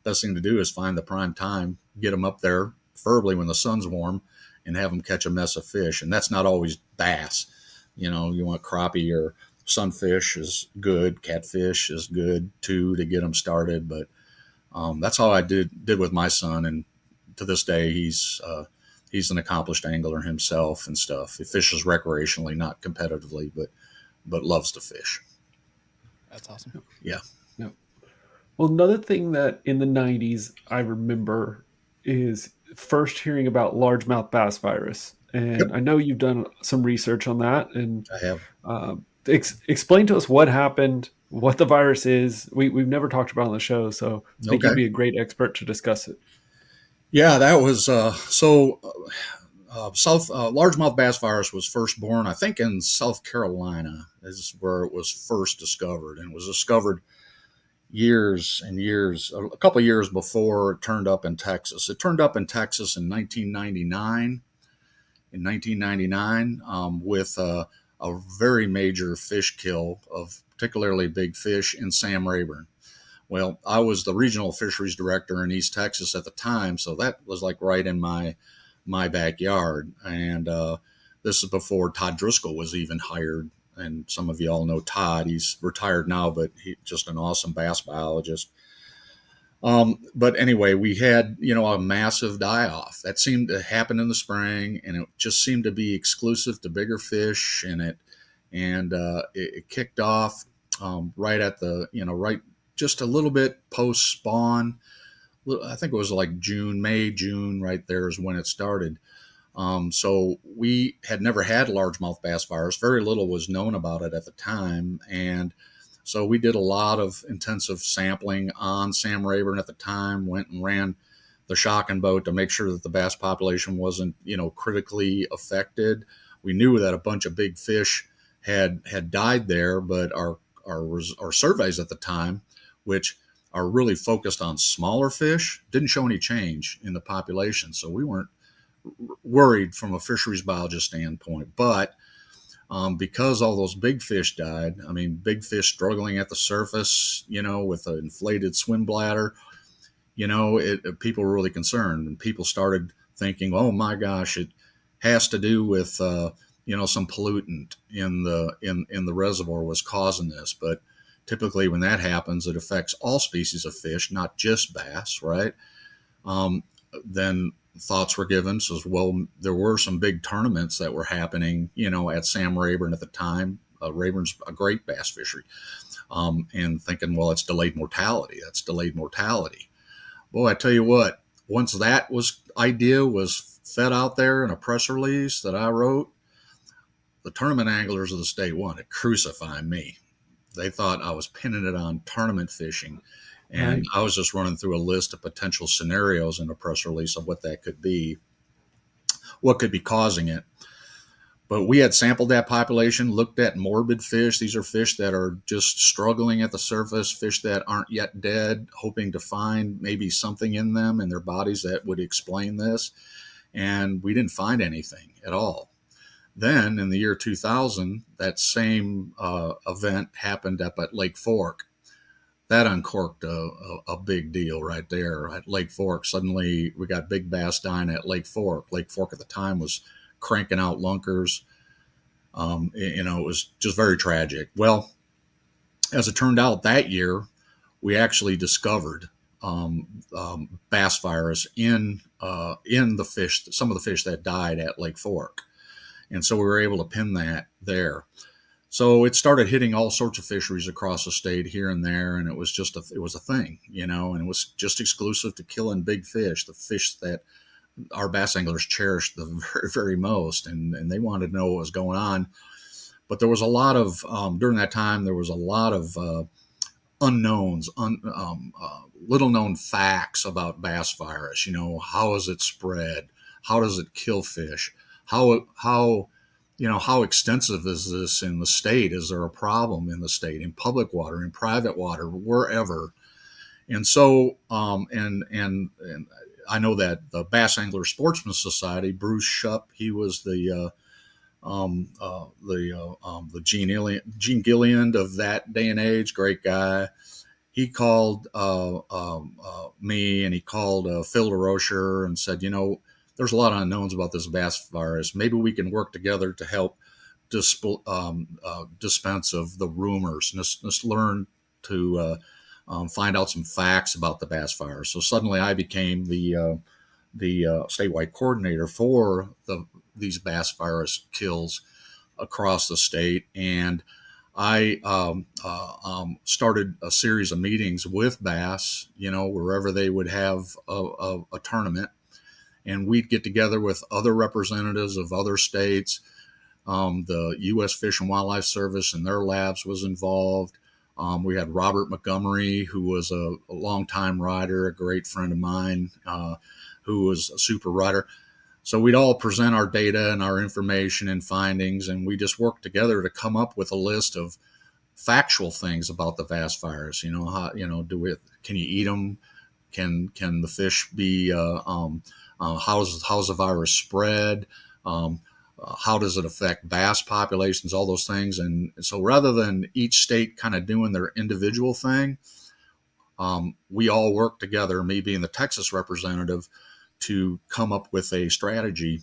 Best thing to do is find the prime time, get them up there, preferably when the sun's warm, and have them catch a mess of fish. And that's not always bass. You want crappie or sunfish is good. Catfish is good too to get them started. But that's all I did with my son. And to this day, he's an accomplished angler himself and stuff. He fishes recreationally, not competitively, but loves to fish. That's awesome. Yeah. Well, another thing that in the 90s I remember is first hearing about largemouth bass virus. And I know you've done some research on that. And I have. Explain to us what happened, what the virus is. We've never talked about it on the show, so I think you'd be a great expert to discuss it. Yeah, that was largemouth bass virus was first born, I think, in South Carolina is where it was first discovered, and it was discovered years and years, a couple of years before it turned up in Texas. It turned up in Texas in 1999, in 1999 with a very major fish kill of particularly big fish in Sam Rayburn. Well, I was the regional fisheries director in East Texas at the time, so that was like right in my backyard. And this is before Todd Driscoll was even hired. And some of you all know Todd. He's retired now, but he's just an awesome bass biologist. But anyway, we had, a massive die-off. That seemed to happen in the spring, and it just seemed to be exclusive to bigger fish. And it kicked off right at right just a little bit post-spawn. I think it was like May, June, right there is when it started. So we had never had largemouth bass virus. Very little was known about it at the time. And so we did a lot of intensive sampling on Sam Rayburn at the time, went and ran the shocking boat to make sure that the bass population wasn't, critically affected. We knew that a bunch of big fish had died there, but our surveys at the time, which are really focused on smaller fish, didn't show any change in the population. So we weren't worried from a fisheries biologist standpoint. But because all those big fish died, big fish struggling at the surface, with an inflated swim bladder, people were really concerned, and people started thinking, oh my gosh, it has to do with, some pollutant in the reservoir was causing this. But typically when that happens, it affects all species of fish, not just bass, right? Then thoughts were given. So, well, there were some big tournaments that were happening, at Sam Rayburn at the time. Rayburn's a great bass fishery. And thinking, well, it's delayed mortality. That's delayed mortality. Boy, I tell you what, once that idea was fed out there in a press release that I wrote, the tournament anglers of the state wanted to crucify me. They thought I was pinning it on tournament fishing. And Right. I was just running through a list of potential scenarios in a press release of what that could be, what could be causing it. But we had sampled that population, looked at morbid fish. These are fish that are just struggling at the surface, fish that aren't yet dead, hoping to find maybe something in them, in their bodies, that would explain this. And we didn't find anything at all. Then in the year 2000, that same event happened up at Lake Fork. That uncorked a big deal right there at Lake Fork. Suddenly we got big bass dying at Lake Fork. Lake Fork at the time was cranking out lunkers. It was just very tragic. Well, as it turned out, that year we actually discovered bass virus in the fish, some of the fish that died at Lake Fork. And so we were able to pin that there. So it started hitting all sorts of fisheries across the state here and there, and it was a thing, and it was just exclusive to killing big fish, the fish that our bass anglers cherished the very, very most, and they wanted to know what was going on. But there was a lot of during that time there was a lot of unknowns, little known facts about bass virus. How is it spread? How does it kill fish? How extensive is this in the state? Is there a problem in the state, in public water, in private water, wherever? And so, and I know that the Bass Angler Sportsman Society, Bruce Shupp, he was the Gene Gilliand of that day and age, great guy. He called me, and he called Phil DeRocher and said, there's a lot of unknowns about this bass virus. Maybe we can work together to help dispense of the rumors. Let's learn to find out some facts about the bass virus. So suddenly I became the statewide coordinator for these bass virus kills across the state. And I started a series of meetings with bass, wherever they would have a tournament. And we'd get together with other representatives of other states. The U.S. Fish and Wildlife Service and their labs was involved. We had Robert Montgomery, who was a longtime rider, a great friend of mine, who was a super rider. So we'd all present our data and our information and findings, and we just worked together to come up with a list of factual things about the bass virus. Can you eat them? Can the fish be? How's the virus spread? How does it affect bass populations, all those things. And so rather than each state kind of doing their individual thing, we all worked together, me being the Texas representative, to come up with a strategy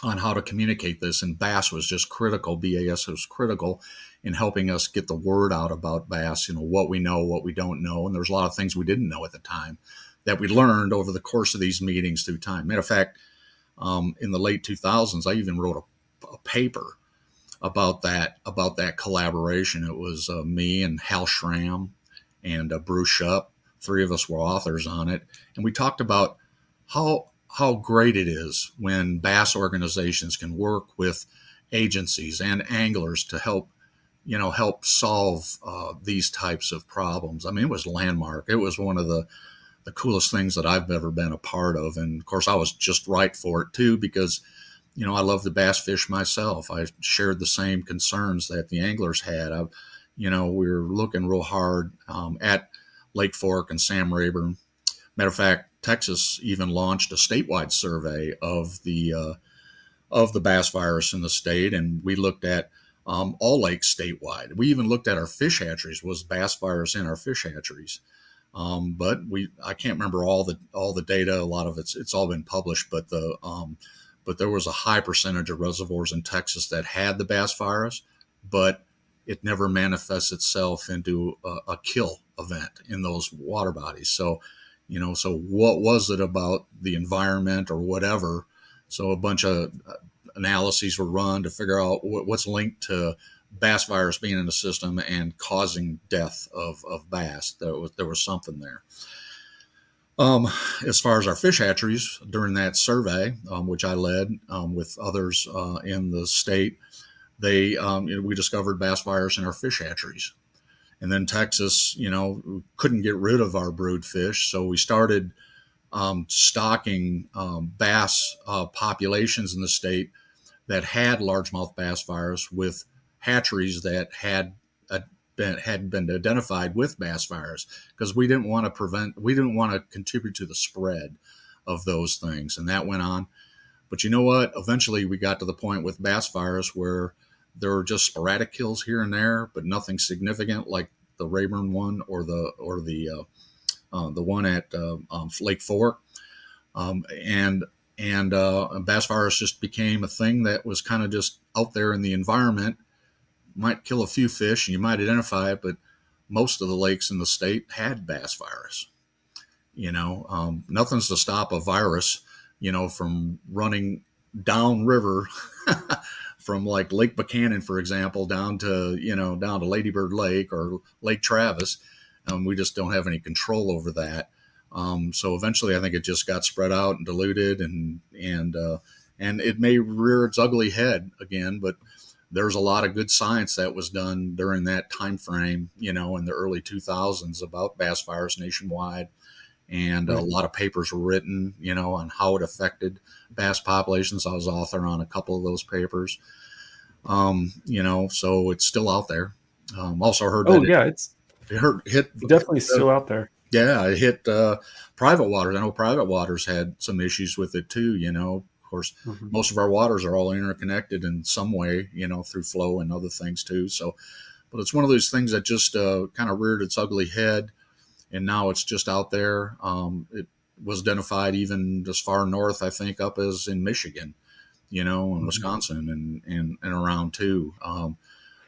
on how to communicate this. And BAS was just critical. BAS was critical in helping us get the word out about bass, what we know, what we don't know. And there's a lot of things we didn't know at the time that we learned over the course of these meetings through time. Matter of fact, in the late 2000s, I even wrote a paper about that collaboration. It was me and Hal Schramm and Bruce Shupp. Three of us were authors on it. And we talked about how great it is when bass organizations can work with agencies and anglers to help solve these types of problems. I mean, it was landmark. It was one of the coolest things that I've ever been a part of. And of course, I was just right for it too, because, I love the bass fish myself. I shared the same concerns that the anglers had. We were looking real hard at Lake Fork and Sam Rayburn. Matter of fact, Texas even launched a statewide survey of the bass virus in the state, and we looked at all lakes statewide. We even looked at our fish hatcheries. Was bass virus in our fish hatcheries? But I can't remember all the data. A lot of it's all been published, but there was a high percentage of reservoirs in Texas that had the bass virus, but it never manifests itself into a kill event in those water bodies. So, so what was it about the environment or whatever? So a bunch of analyses were run to figure out what's linked to bass virus being in the system and causing death of bass. There was something there. As far as our fish hatcheries, during that survey, which I led with others in the state, we discovered bass virus in our fish hatcheries. And then Texas, couldn't get rid of our brood fish, so we started stocking bass populations in the state that had largemouth bass virus with hatcheries that had been identified with bass virus, because we didn't want to contribute to the spread of those things. And that went on. But you know what? Eventually we got to the point with bass virus where there were just sporadic kills here and there, but nothing significant like the Rayburn one or the one at Lake Fork. And bass virus just became a thing that was kind of just out there in the environment. Might kill a few fish and you might identify it, but most of the lakes in the state had bass virus. Nothing's to stop a virus, from running downriver from like Lake Buchanan, for example, down to Ladybird Lake or Lake Travis. We just don't have any control over that. So eventually I think it just got spread out and diluted, and it may rear its ugly head again, but there's a lot of good science that was done during that time frame, in the early 2000s about bass virus nationwide. And a lot of papers were written, on how it affected bass populations. I was author on a couple of those papers. So it's still out there. Also heard that it hit definitely still out there. Yeah, it hit private waters. I know private waters had some issues with it too. Of course, most of our waters are all interconnected in some way, through flow and other things too. So, but it's one of those things that just kind of reared its ugly head, and now it's just out there. It was identified even as far north, I think, up as in Michigan, and Wisconsin and around too.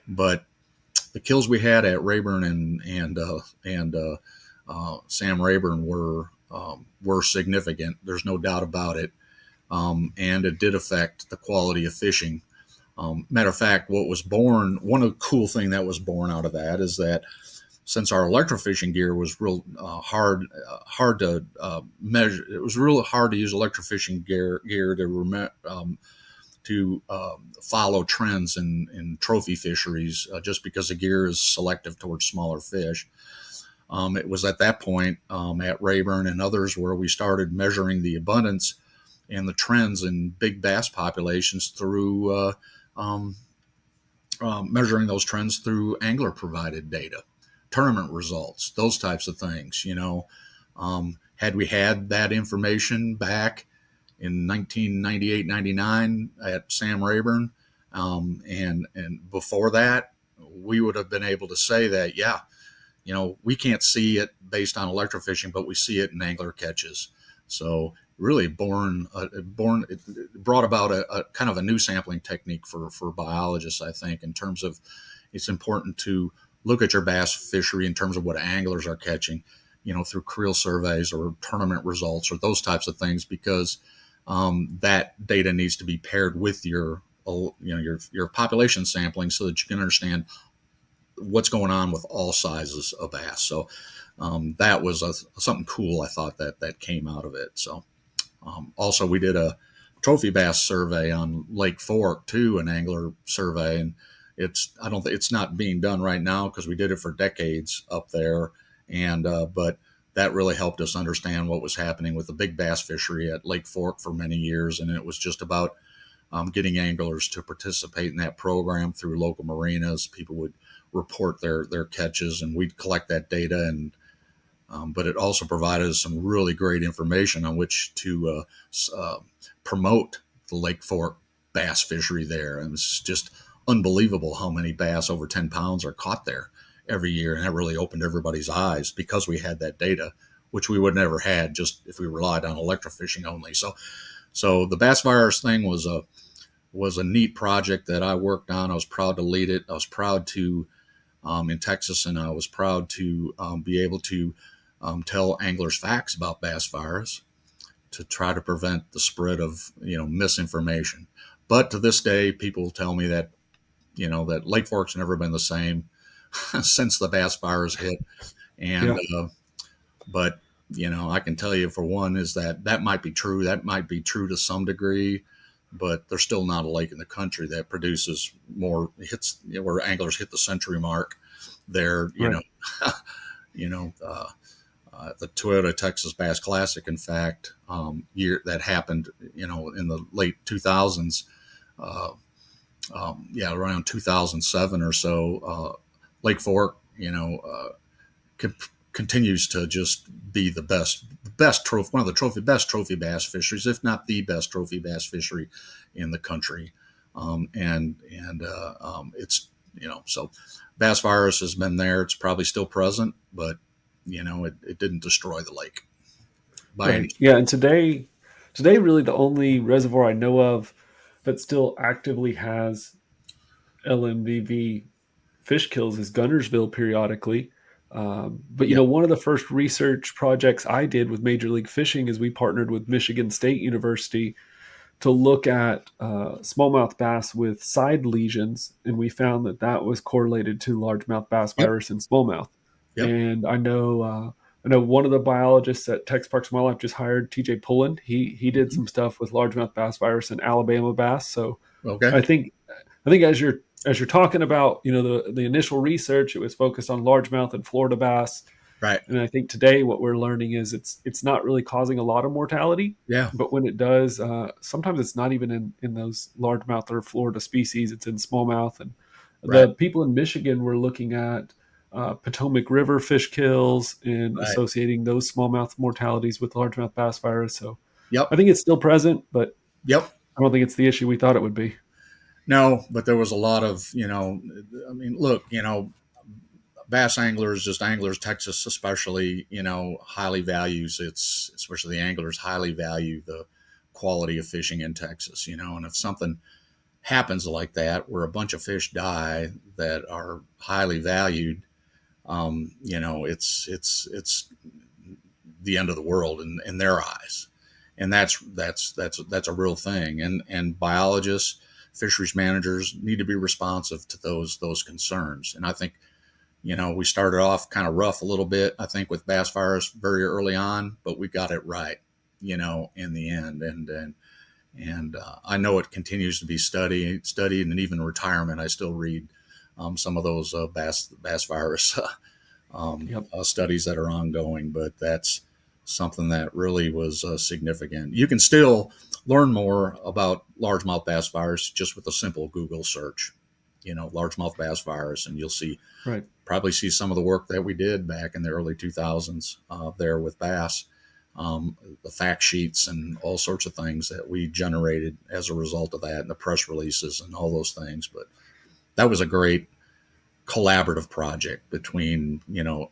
But the kills we had at Rayburn and Sam Rayburn were significant. There's no doubt about it. And it did affect the quality of fishing. Matter of fact, one of the cool thing that was born out of that is that since our electrofishing gear was real hard to measure, it was really hard to use electrofishing gear to follow trends in trophy fisheries, just because the gear is selective towards smaller fish. It was at that point at Rayburn and others where we started measuring the abundance and the trends in big bass populations through measuring those trends through angler provided data, tournament results, those types of things. Had we had that information back in 1998, 99 at Sam Rayburn. And before that, we would have been able to say that, yeah, we can't see it based on electrofishing, but we see it in angler catches. So really it brought about a kind of a new sampling technique for biologists, I think, in terms of it's important to look at your bass fishery in terms of what anglers are catching, through creel surveys or tournament results or those types of things, because that data needs to be paired with your population sampling so that you can understand what's going on with all sizes of bass. So that was something cool, I thought, that came out of it. So also we did a trophy bass survey on Lake Fork too, an angler survey, and it's not being done right now because we did it for decades up there, and but that really helped us understand what was happening with the big bass fishery at Lake Fork for many years. And it was just about getting anglers to participate in that program through local marinas. People would report their catches, and we'd collect that data. And but it also provided us some really great information on which to promote the Lake Fork bass fishery there. And it's just unbelievable how many bass over 10 pounds are caught there every year. And that really opened everybody's eyes because we had that data, which we would never had just if we relied on electrofishing only. So the bass virus thing was a neat project that I worked on. I was proud to lead it. I was proud to in Texas, and I was proud to be able to tell anglers facts about bass virus to try to prevent the spread of misinformation. But to this day, people tell me that that Lake Fork's never been the same since the bass virus hit. And but I can tell you for one is that might be true. That might be true to some degree, but there's still not a lake in the country that produces more hits where anglers hit the century mark. There, the Toyota Texas Bass Classic, in fact, year that happened, in the late 2000s, around 2007 or so, Lake Fork, continues to just be the best trophy, one of the best trophy bass fisheries, if not the best trophy bass fishery in the country. It's, so bass virus has been there. It's probably still present, but it didn't destroy the lake by any. Yeah. And today, really the only reservoir I know of that still actively has LMVV fish kills is Gunnersville periodically. But one of the first research projects I did with Major League Fishing is we partnered with Michigan State University to look at smallmouth bass with side lesions, and we found that was correlated to largemouth bass Yep. virus in smallmouth. Yep. And I know one of the biologists at Texas Parks and Wildlife just hired TJ Pullen. He did some stuff with largemouth bass virus and Alabama bass. So Okay. I think as you're talking about the initial research, it was focused on largemouth and Florida bass. Right. And I think today what we're learning is it's not really causing a lot of mortality. Yeah. But when it does, sometimes it's not even in those largemouth or Florida species. It's in smallmouth. And Right. the people in Michigan were looking at Potomac River fish kills and Right. associating those smallmouth mortalities with largemouth bass virus. So Yep. I think it's still present, but Yep. I don't think it's the issue we thought it would be. No, but there was a lot of, look, bass anglers, just anglers, Texas especially, highly values especially the anglers highly value the quality of fishing in Texas, and if something happens like that, where a bunch of fish die that are highly valued, it's the end of the world in their eyes. And that's a real thing. And biologists, fisheries managers need to be responsive to those concerns. And I think, we started off kind of rough a little bit, I think, with bass virus very early on, but we got it right, in the end. And I know it continues to be studied, and even retirement, I still read some of those bass virus studies that are ongoing. But that's something that really was significant. You can still learn more about largemouth bass virus just with a simple Google search, largemouth bass virus, and you'll probably see some of the work that we did back in the early 2000s there with bass. the fact sheets and all sorts of things that we generated as a result of that, and the press releases and all those things. But that was a great collaborative project between,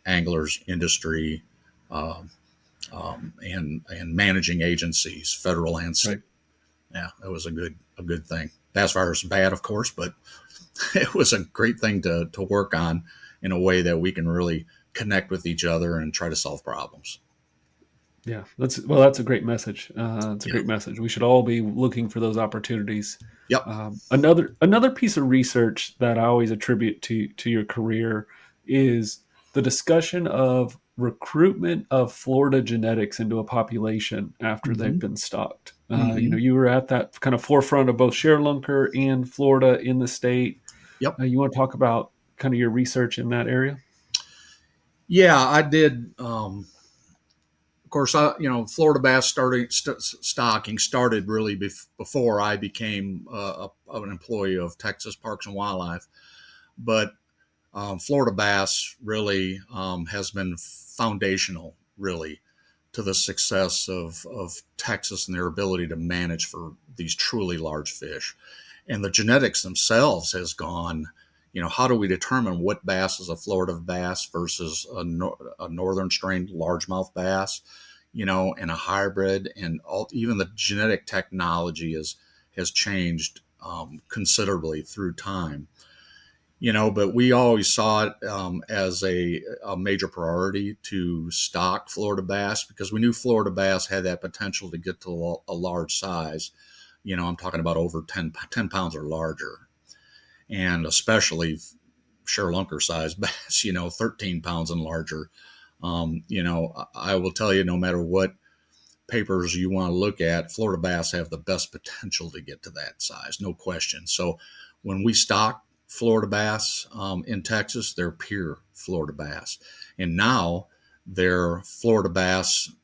anglers, industry, um, and managing agencies, federal and state. Right. Yeah, it was a good thing. As far as bad, of course, but it was a great thing to work on in a way that we can really connect with each other and try to solve problems. Yeah, that's a great message. It's a Yeah. great message. We should all be looking for those opportunities. Yep. Another piece of research that I always attribute to your career is the discussion of recruitment of Florida genetics into a population after they've Mm-hmm. been stocked. Mm-hmm. You were at that kind of forefront of both Lunker and Florida in the state. Yep. You want to talk about kind of your research in that area? Yeah, I did. Of course, Florida bass stocking started really before I became an employee of Texas Parks and Wildlife. But Florida bass really has been foundational, really, to the success of Texas and their ability to manage for these truly large fish. And the genetics themselves has gone, how do we determine what bass is a Florida bass versus a northern strained largemouth bass, and a hybrid, and even the genetic technology has changed considerably through time. But we always saw it as a major priority to stock Florida bass because we knew Florida bass had that potential to get to a large size. I'm talking about over 10 pounds or larger, and especially Lunker size bass, 13 pounds and larger. I will tell you, no matter what papers you want to look at, Florida bass have the best potential to get to that size, no question. So when we stock Florida bass in Texas, they're pure Florida bass. And now they're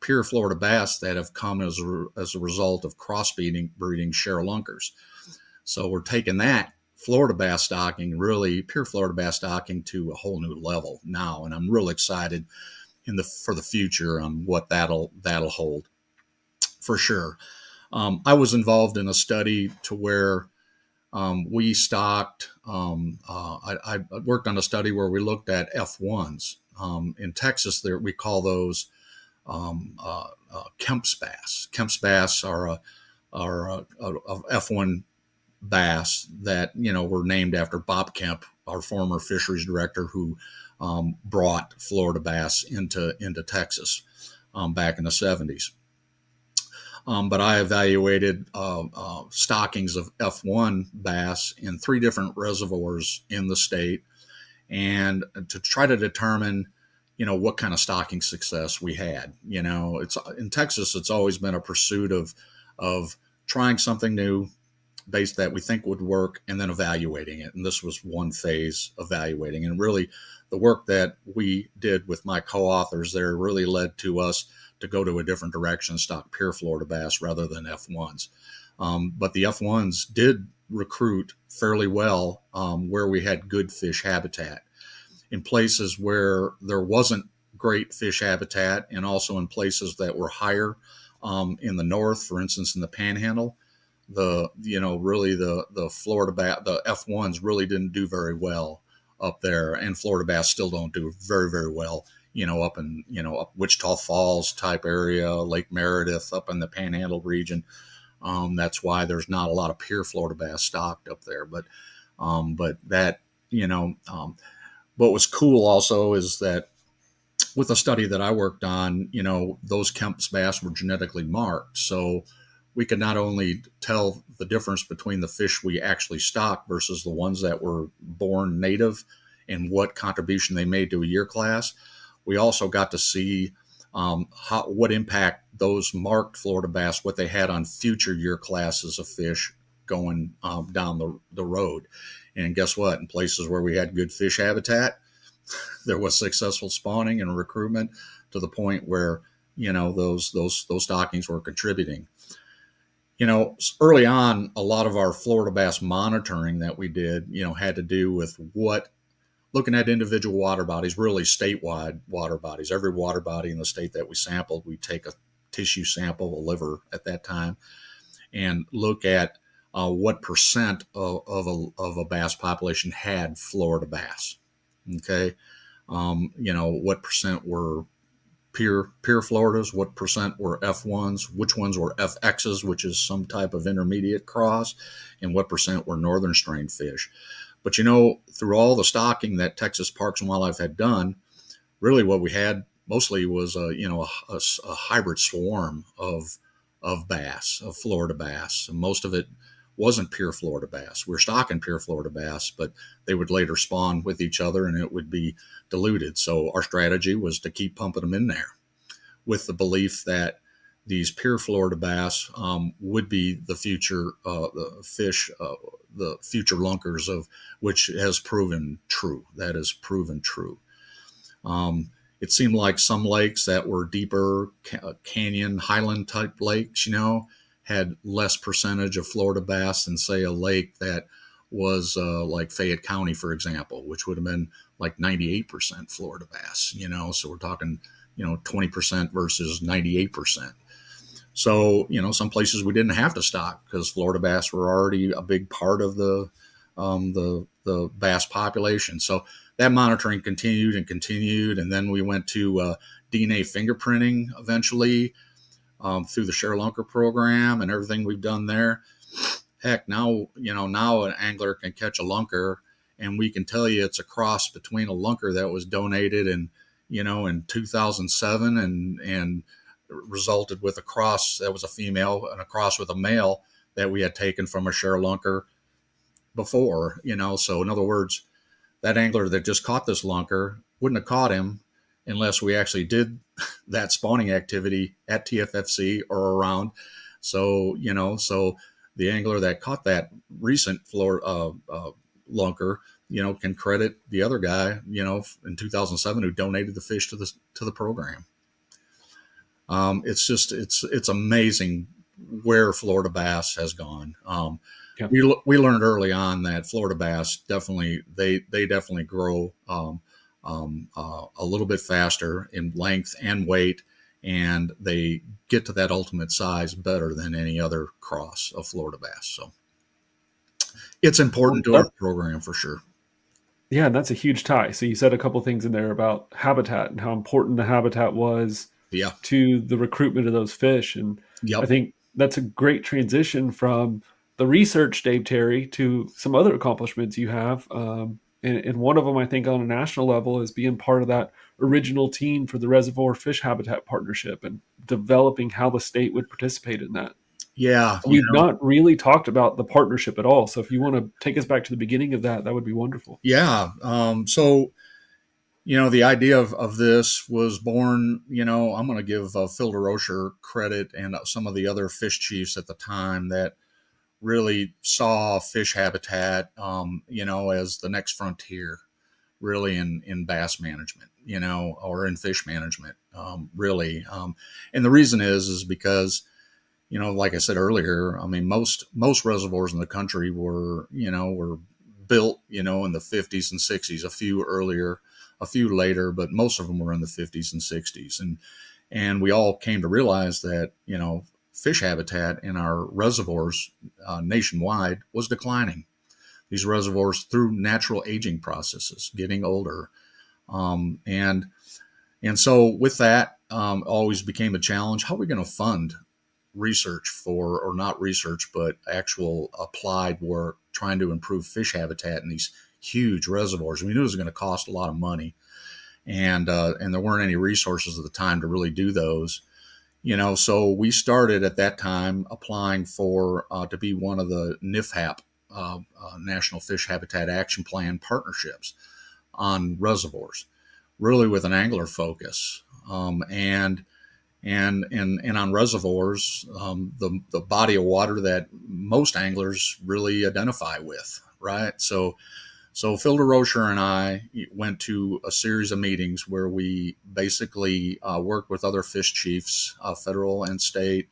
pure Florida bass that have come as a result of crossbreeding Lunkers. So we're taking that Florida bass stocking, really pure Florida bass stocking, to a whole new level now. And I'm real excited for the future on what that'll hold for sure. I was involved in a study to where we stocked. I worked on a study where we looked at F1s in Texas. There we call those Kemp's bass. Kemp's bass are a F1 bass that were named after Bob Kemp, our former fisheries director, who brought Florida bass into Texas back in the 70s. But I evaluated stockings of F1 bass in 3 different reservoirs in the state, and to try to determine, what kind of stocking success we had. It's in Texas. It's always been a pursuit of trying something new, based that we think would work, and then evaluating it. And this was one phase, evaluating. And really, the work that we did with my co-authors there really led to us to go to a different direction, stock pure Florida bass rather than F1s. But the F1s did recruit fairly well where we had good fish habitat. In places where there wasn't great fish habitat, and also in places that were higher in the north, for instance, in the Panhandle, really the Florida bass, the F1s really didn't do very well up there, and Florida bass still don't do very, very well, up in, up Wichita Falls type area, Lake Meredith, up in the Panhandle region. That's why there's not a lot of pure Florida bass stocked up there. But that, what was cool also is that with the study that I worked on, those Kemp's bass were genetically marked. So we could not only tell the difference between the fish we actually stocked versus the ones that were born native and what contribution they made to a year class. We also got to see what impact those marked Florida bass, what they had on future year classes of fish going down the road. And guess what? In places where we had good fish habitat, there was successful spawning and recruitment to the point where, those stockings were contributing. Early on, a lot of our Florida bass monitoring that we did, had to do with looking at individual water bodies, really statewide water bodies. Every water body in the state that we sampled, we take a tissue sample, a liver at that time, and look at what percent of a bass population had Florida bass. Okay, what percent were pure Floridas, what percent were F1s, which ones were FXs, which is some type of intermediate cross, and what percent were northern strain fish. But through all the stocking that Texas Parks and Wildlife had done, really what we had mostly was a hybrid swarm of bass, of Florida bass, and most of it wasn't pure Florida bass. We were stocking pure Florida bass, but they would later spawn with each other and it would be diluted. So our strategy was to keep pumping them in there with the belief that these pure Florida bass would be the future the fish, the future lunkers, of which has proven true. That is proven true. It seemed like some lakes that were deeper canyon highland type lakes, had less percentage of Florida bass than, say, a lake that was like Fayette County, for example, which would have been like 98% Florida bass, so we're talking, 20% versus 98%. So, some places we didn't have to stock because Florida bass were already a big part of the bass population. So that monitoring continued, and then we went to DNA fingerprinting eventually through the Share Lunker program and everything we've done there. Heck, now an angler can catch a lunker, and we can tell you it's a cross between a lunker that was donated in 2007 and resulted with a cross that was a female and a cross with a male that we had taken from a Share Lunker before. So in other words, that angler that just caught this lunker wouldn't have caught him unless we actually did that spawning activity at TFFC or around. So, so the angler that caught that recent Florida lunker, can credit the other guy, in 2007 who donated the fish to the program. It's amazing where Florida bass has gone. Yeah. We learned early on that Florida bass definitely grow a little bit faster in length and weight, and they get to that ultimate size better than any other cross of Florida bass. So it's important to our program for sure. Yeah, that's a huge tie. So you said a couple things in there about habitat and how important the habitat was to the recruitment of those fish. And I think that's a great transition from the research, Dave Terre, to some other accomplishments you have. And one of them, I think, on a national level is being part of that original team for the Reservoir Fish Habitat Partnership and developing how the state would participate in that. Yeah. We've not really talked about the partnership at all. So if you want to take us back to the beginning of that, that would be wonderful. Yeah. So, the idea of this was born, I'm going to give Phil DeRocher credit and some of the other fish chiefs at the time that really saw fish habitat, as the next frontier, really in bass management, or in fish management, really. And the reason is because, like I said earlier, I mean, most reservoirs in the country were built, in the 50s and 60s, a few earlier, a few later, but most of them were in the 50s and 60s. And we all came to realize that, fish habitat in our reservoirs nationwide was declining. These reservoirs, through natural aging processes, getting older. And so with that, always became a challenge. How are we going to fund research for, or not research, but actual applied work trying to improve fish habitat in these huge reservoirs? We knew it was going to cost a lot of money, and there weren't any resources at the time to really do those. So we started at that time applying for to be one of the NFHAP, National Fish Habitat Action Plan partnerships on reservoirs, really with an angler focus, and on reservoirs, the body of water that most anglers really identify with, right? So Phil DeRocher and I went to a series of meetings where we basically worked with other fish chiefs, federal and state,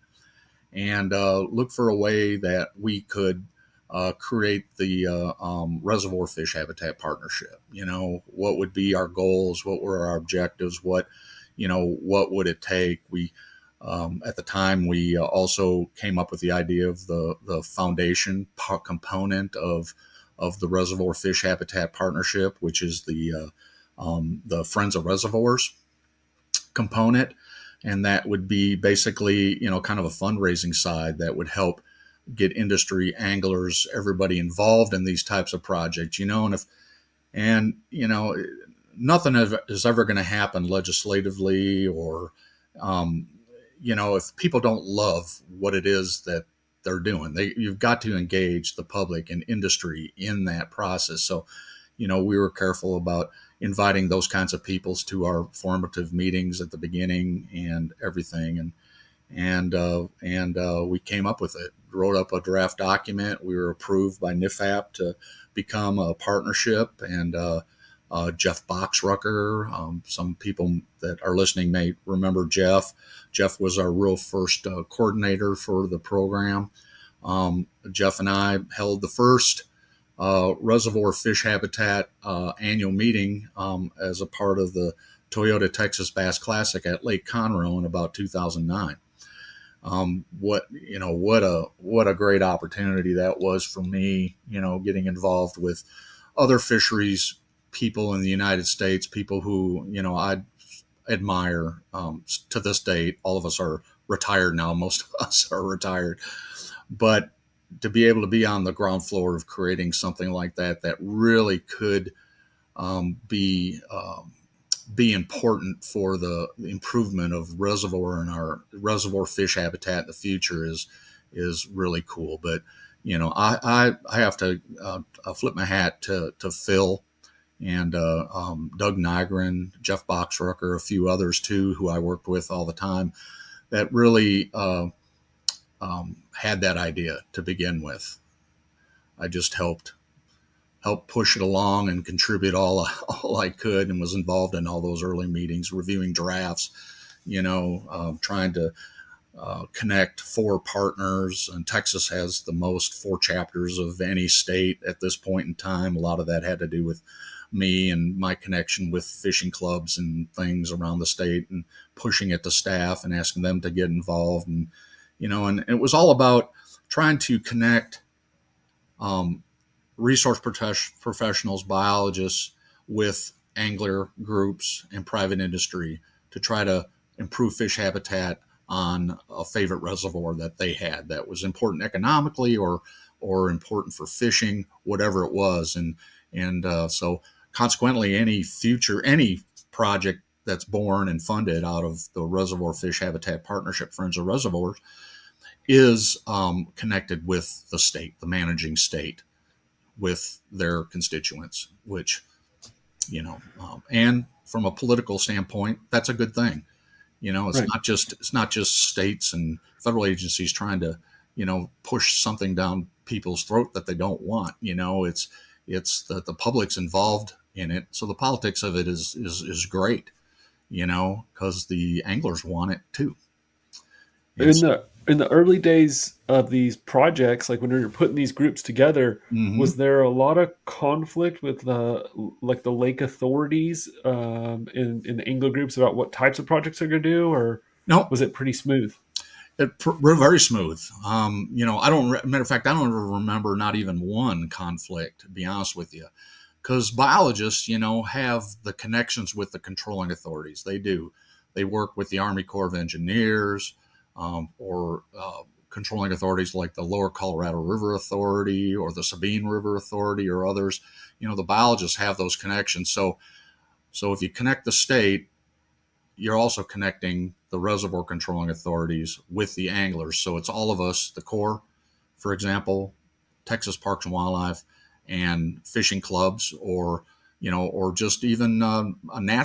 and looked for a way that we could create the reservoir fish habitat partnership. What would be our goals? What were our objectives? What would it take? We At the time, we also came up with the idea of the foundation component of the Reservoir Fish Habitat Partnership, which is the Friends of Reservoirs component, and that would be basically, kind of a fundraising side that would help get industry, anglers, everybody involved in these types of projects. And nothing is ever going to happen legislatively, or if people don't love what it is that they're doing, you've got to engage the public and industry in that process. So, we were careful about inviting those kinds of peoples to our formative meetings at the beginning and everything. And we came up with it, wrote up a draft document. We were approved by NIFAP to become a partnership. And Jeff Boxrucker, some people that are listening may remember Jeff. Jeff was our real first coordinator for the program. Jeff and I held the first Reservoir Fish Habitat annual meeting as a part of the Toyota Texas Bass Classic at Lake Conroe in about 2009. What a great opportunity that was for me, getting involved with other fisheries people in the United States, people who, I admire to this date. All of us are retired now. Most of us are retired, but to be able to be on the ground floor of creating something like that really could be important for the improvement of reservoir and our reservoir fish habitat in the future is really cool. But I have to flip my hat to Phil and Doug Nygren, Jeff Boxrucker, a few others too, who I worked with all the time, that really had that idea to begin with. I just helped push it along and contribute all I could, and was involved in all those early meetings, reviewing drafts, trying to connect 4 partners. And Texas has the most 4 chapters of any state at this point in time. A lot of that had to do with me and my connection with fishing clubs and things around the state, and pushing it to staff and asking them to get involved. And it was all about trying to connect resource professionals, biologists, with angler groups and private industry to try to improve fish habitat on a favorite reservoir that they had that was important economically or important for fishing, whatever it was. And so consequently, any project that's born and funded out of the Reservoir Fish Habitat Partnership, Friends of Reservoirs, is connected with the state, the managing state, with their constituents, which, and from a political standpoint, that's a good thing. It's Right. not just states and federal agencies trying to, push something down people's throat that they don't want. It's that the public's involved in it. So the politics of it is great, because the anglers want it too. And In so, the early days of these projects, like when you're putting these groups together, mm-hmm. was there a lot of conflict with the lake authorities in the angler groups about what types of projects they're going to do, or No, was it pretty smooth? we're very smooth. I don't. Matter of fact, I don't remember not even one conflict. To be honest with you, because biologists, have the connections with the controlling authorities. They do. They work with the Army Corps of Engineers, or controlling authorities like the Lower Colorado River Authority or the Sabine River Authority or others. The biologists have those connections. So if you connect the state, you're also connecting the reservoir controlling authorities with the anglers. So it's all of us, the Corps, for example, Texas Parks and Wildlife, and fishing clubs, or just even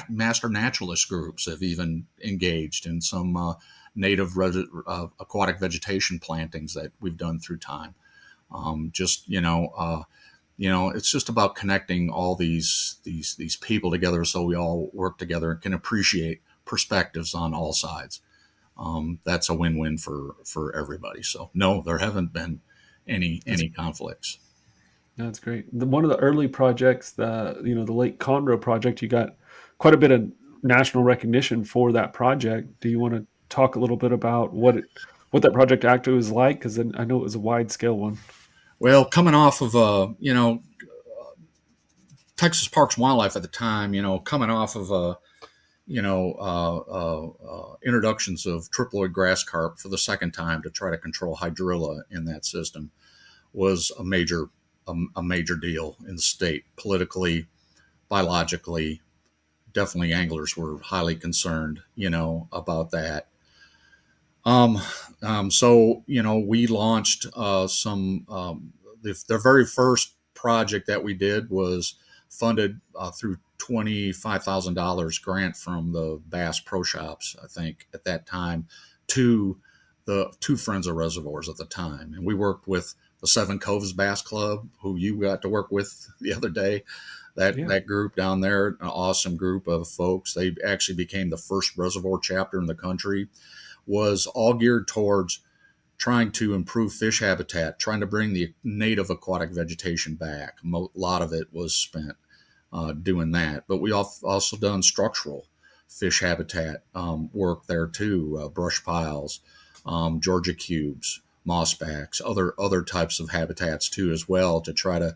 master naturalist groups have even engaged in some native aquatic vegetation plantings that we've done through time. It's just about connecting all these people together, so we all work together and can appreciate perspectives on all sides. That's a win-win for everybody. So no, there haven't been any conflicts. That's great. One of the early projects, the Lake Conroe project, you got quite a bit of national recognition for that project. Do you want to talk a little bit about what that project actually was like? Because I know it was a wide scale one. Well, coming off of Texas Parks and Wildlife at the time, coming off of introductions of triploid grass carp for the second time to try to control hydrilla in that system was a major deal in the state politically, biologically. Definitely, anglers were highly concerned, about that. So we launched the very first project that we did was funded through $25,000 grant from the Bass Pro Shops, I think, at that time, to the two Friends of Reservoirs at the time. And we worked with the Seven Coves Bass Club, who you got to work with the other day. That group down there, an awesome group of folks. They actually became the first reservoir chapter in the country, was all geared towards trying to improve fish habitat, trying to bring the native aquatic vegetation back. A lot of it was spent doing that. But we also done structural fish habitat work there too, brush piles, Georgia cubes, mossbacks, other types of habitats too as well, to try to.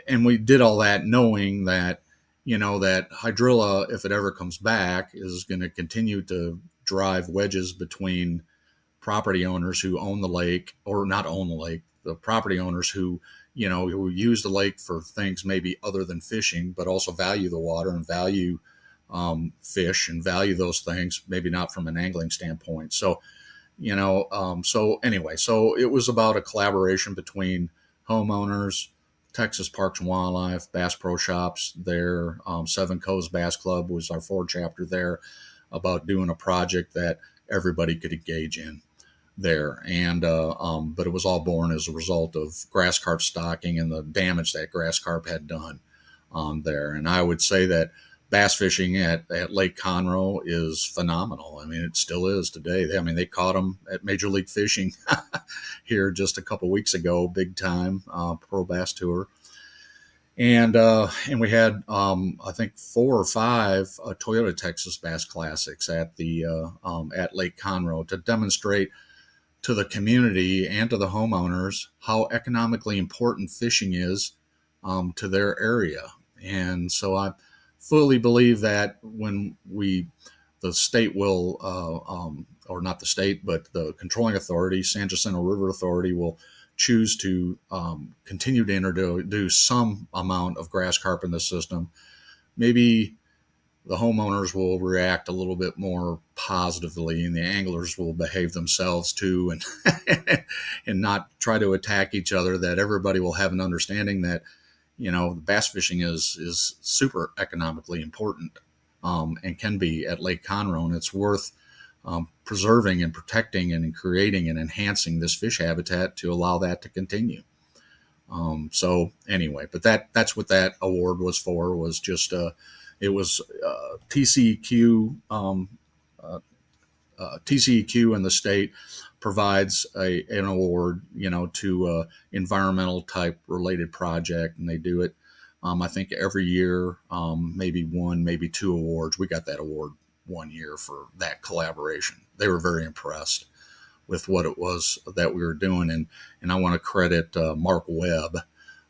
And we did all that knowing that, that hydrilla, if it ever comes back, is going to continue to drive wedges between property owners who own the lake, or not own the lake, the property owners who use the lake for things maybe other than fishing, but also value the water and value fish and value those things, maybe not from an angling standpoint. So, so anyway, so it was about a collaboration between homeowners, Texas Parks and Wildlife, Bass Pro Shops there, Seven Coves Bass Club was our Ford chapter there, about doing a project that everybody could engage in there. And but it was all born as a result of grass carp stocking and the damage that grass carp had done there. And I would say that bass fishing at Lake Conroe is phenomenal. I mean, it still is today. They caught them at Major League Fishing here just a couple weeks ago, big time pro bass tour. And we had I think 4 or 5 Toyota Texas Bass Classics at the at Lake Conroe to demonstrate to the community and to the homeowners how economically important fishing is to their area. And so I fully believe that when the state will, or not the state, but the controlling authority, San Jacinto River Authority, will choose to continue to introduce some amount of grass carp in the system, maybe the homeowners will react a little bit more positively, and the anglers will behave themselves too, and and not try to attack each other. That everybody will have an understanding that bass fishing is super economically important, and can be at Lake Conroe, and it's worth preserving and protecting and creating and enhancing this fish habitat to allow that to continue. So anyway, but that's what that award was for. Was just it was TCEQ. TCEQ in the state provides an award, to environmental type related project, and they do it. I think every year, maybe 1, maybe 2 awards. We got that award one year for that collaboration. They were very impressed with what it was that we were doing, and I want to credit Mark Webb.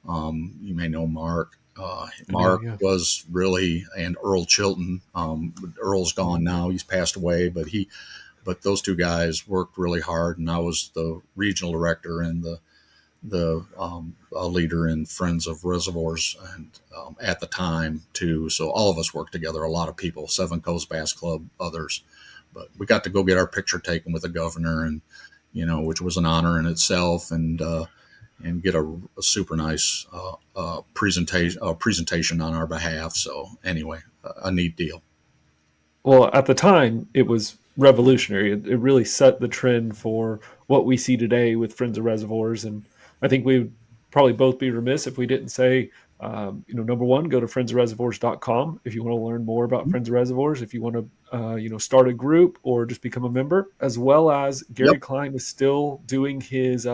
You may know Mark. Mark was really, and Earl Chilton. Earl's gone now; he's passed away. But those two guys worked really hard, and I was the regional director and the leader in Friends of Reservoirs, and at the time too. So all of us worked together. A lot of people, Seven Coves Bass Club, others. But we got to go get our picture taken with the governor, and which was an honor in itself, and get a super nice presentation on our behalf. So anyway, a neat deal. Well, at the time, it was revolutionary. It really set the trend for what we see today with Friends of Reservoirs. And I think we would probably both be remiss if we didn't say, number one, go to friendsofreservoirs.com if you want to learn more about Friends of Reservoirs, if you want to, start a group or just become a member, as well as Gary Klein is still doing his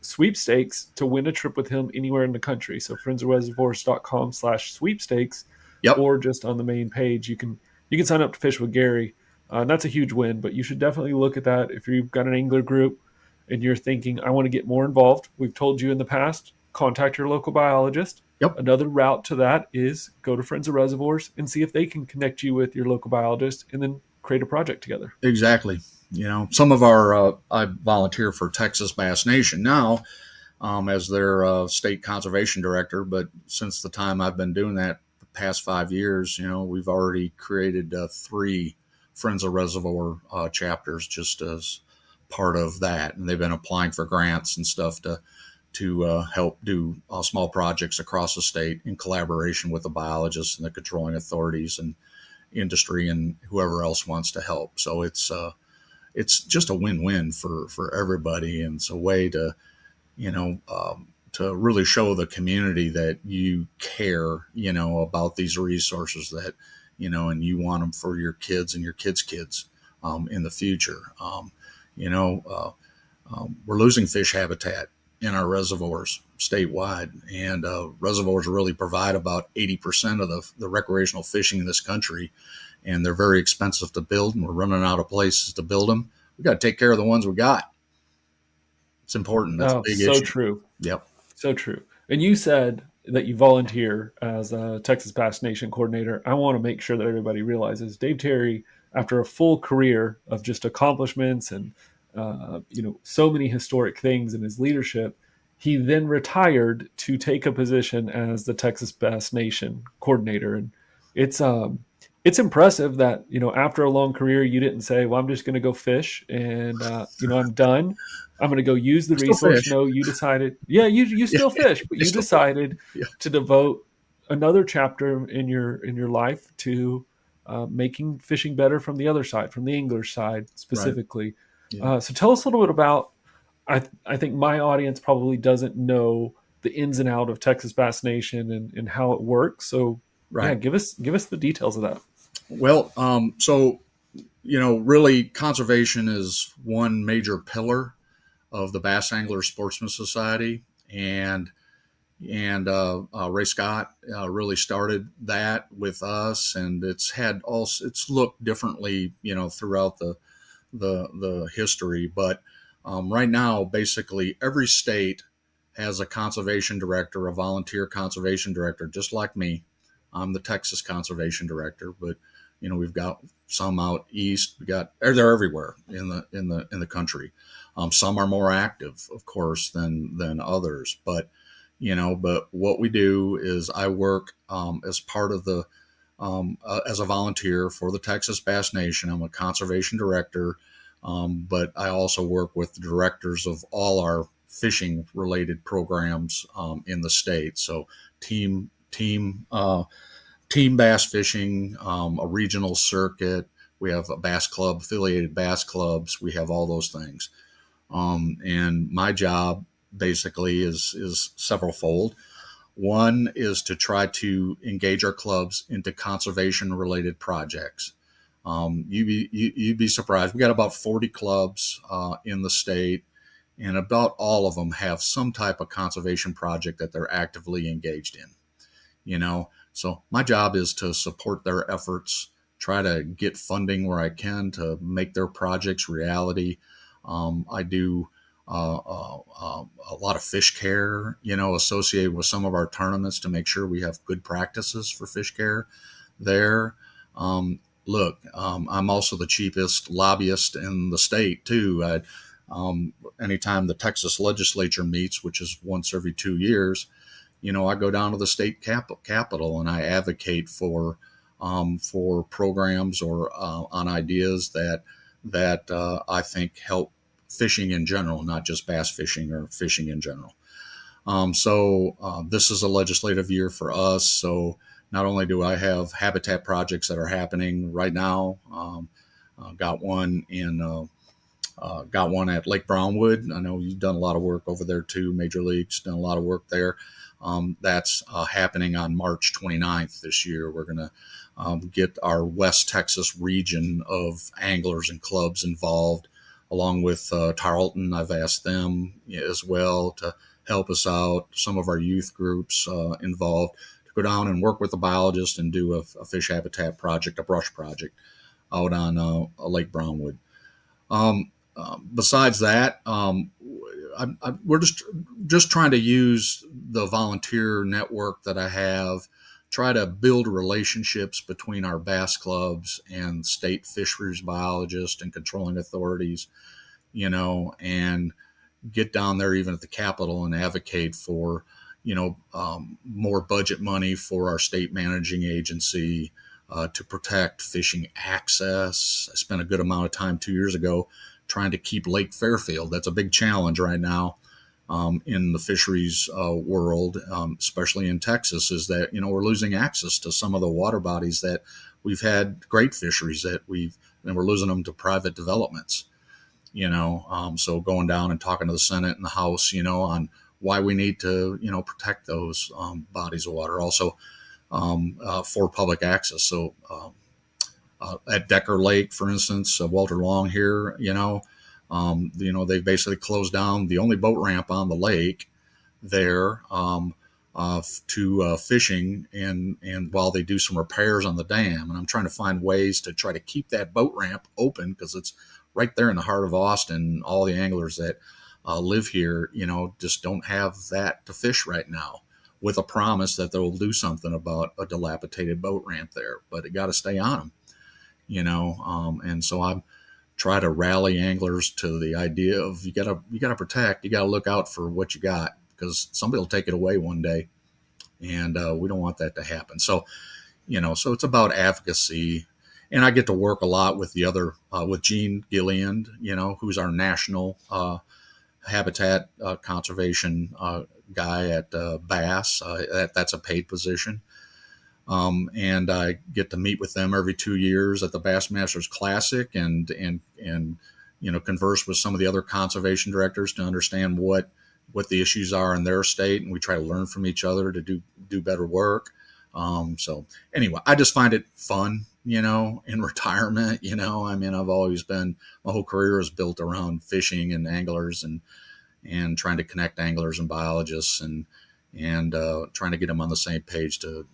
sweepstakes to win a trip with him anywhere in the country. So friendsofreservoirs.com/sweepstakes, or just on the main page, you can sign up to fish with Gary. And that's a huge win, but you should definitely look at that. If you've got an angler group and you're thinking, I want to get more involved, we've told you in the past, contact your local biologist. Yep. Another route to that is go to Friends of Reservoirs and see if they can connect you with your local biologist and then create a project together. Exactly. Some of our, I volunteer for Texas Bass Nation now as their state conservation director. But since the time I've been doing that, the past 5 years, we've already created 3 Friends of Reservoir chapters just as part of that. And they've been applying for grants and stuff to help do small projects across the state in collaboration with the biologists and the controlling authorities and industry and whoever else wants to help. So it's just a win-win for everybody, and it's a way to to really show the community that you care about these resources, that and you want them for your kids and your kids' kids in the future. We're losing fish habitat in our reservoirs statewide, and reservoirs really provide about 80% of the recreational fishing in this country, and they're very expensive to build, and we're running out of places to build them. We got to take care of the ones we got. It's important. That's a big So issue. true. Yep. So true. And you said that you volunteer as a Texas Bass Nation coordinator. I want to make sure that everybody realizes Dave Terre, after a full career of just accomplishments and so many historic things in his leadership, he then retired to take a position as the Texas Bass Nation coordinator. And it's impressive that after a long career you didn't say, well, I'm just going to go fish and I'm done. I'm going to go use the We still resource. fish. No, you decided. Yeah, you still fish, but you decided to devote another chapter in your life to making fishing better from the other side, from the angler's side specifically. Right. Yeah. So tell us a little bit about. I think my audience probably doesn't know the ins and out of Texas Bass Nation and how it works. So yeah, give us the details of that. Well, so really, conservation is one major pillar of the Bass Angler Sportsman Society, and Ray Scott really started that with us, and it's looked differently, throughout the history. But right now, basically every state has a conservation director, a volunteer conservation director, just like me. I'm the Texas conservation director, but we've got some out east. They're everywhere in the country. Some are more active, of course, than others. But but what we do is I work as part of the as a volunteer for the Texas Bass Nation. I'm a conservation director, but I also work with the directors of all our fishing related programs in the state. So team bass fishing, a regional circuit. We have a bass club, affiliated bass clubs. We have all those things. And my job basically is several fold. One is to try to engage our clubs into conservation related projects. You'd be surprised. We got about 40 clubs in the state, and about all of them have some type of conservation project that they're actively engaged in. So my job is to support their efforts, try to get funding where I can to make their projects reality. I do a lot of fish care, associated with some of our tournaments to make sure we have good practices for fish care there. I'm also the cheapest lobbyist in the state too. Anytime the Texas legislature meets, which is once every 2 years, I go down to the state capitol and I advocate for programs or on ideas that I think help fishing in general, not just bass fishing or fishing in general. This is a legislative year for us. So not only do I have habitat projects that are happening right now, got one at Lake Brownwood. I know you've done a lot of work over there too. Major League's done a lot of work there. That's happening on March 29th this year. We're going to get our West Texas region of anglers and clubs involved, along with Tarleton. I've asked them as well to help us out. Some of our youth groups involved to go down and work with the biologist and do a fish habitat project, a brush project out on Lake Brownwood. Besides that, we're just trying to use the volunteer network that I have, try to build relationships between our bass clubs and state fisheries biologists and controlling authorities, and get down there even at the Capitol and advocate for, more budget money for our state managing agency to protect fishing access. I spent a good amount of time 2 years ago trying to keep Lake Fairfield. That's a big challenge right now in the fisheries world, especially in Texas, is that, we're losing access to some of the water bodies that we've had great fisheries and we're losing them to private developments. So going down and talking to the Senate and the House, on why we need to, protect those bodies of water. Also, for public access. So at Decker Lake, for instance, Walter Long here, they've basically closed down the only boat ramp on the lake there to fishing, and while they do some repairs on the dam. And I'm trying to find ways to try to keep that boat ramp open because it's right there in the heart of Austin. All the anglers that live here, just don't have that to fish right now, with a promise that they'll do something about a dilapidated boat ramp there, but it got to stay on them, and so I'm try to rally anglers to the idea of you gotta protect, you gotta look out for what you got, because somebody will take it away one day, and we don't want that to happen. So, so it's about advocacy, and I get to work a lot with the other with Gene Gilliand, who's our national habitat conservation guy at Bass. That's a paid position. And I get to meet with them every 2 years at the Bassmasters Classic and converse with some of the other conservation directors to understand what the issues are in their state, and we try to learn from each other to do better work. So anyway, I just find it fun, in retirement. I've always been, my whole career is built around fishing and anglers and trying to connect anglers and biologists and trying to get them on the same page to,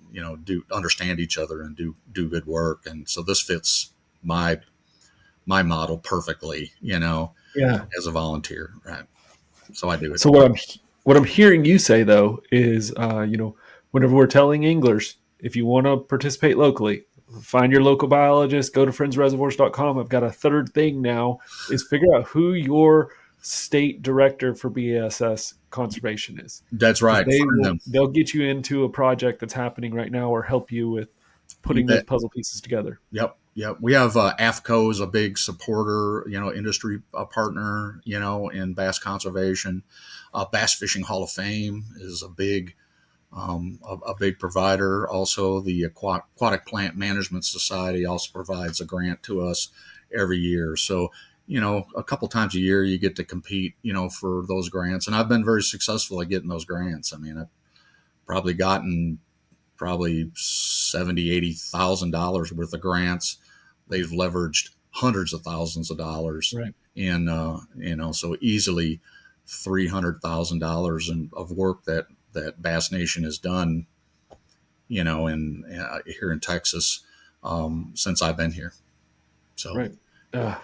understand each other and do good work. And so this fits my model perfectly, Yeah. as a volunteer. Right. So I do it. So what I'm hearing you say though is, whenever we're telling anglers, if you want to participate locally, find your local biologist, go to friendsreservoirs.com. I've got a third thing now is figure out who your state director for BASS conservation is. That's right. They'll get you into a project that's happening right now or help you with putting those puzzle pieces together. Yep. We have AFCO is a big supporter, industry partner, in bass conservation. Bass Fishing Hall of Fame is a big provider. Also, the Aquatic Plant Management Society also provides a grant to us every year. So, a couple times a year you get to compete, for those grants. And I've been very successful at getting those grants. I've probably gotten $70,000-$80,000 worth of grants. They've leveraged hundreds of thousands of dollars, right, in, so easily $300,000 of work that Bass Nation has done, in here in Texas, since I've been here. So, right. Yeah,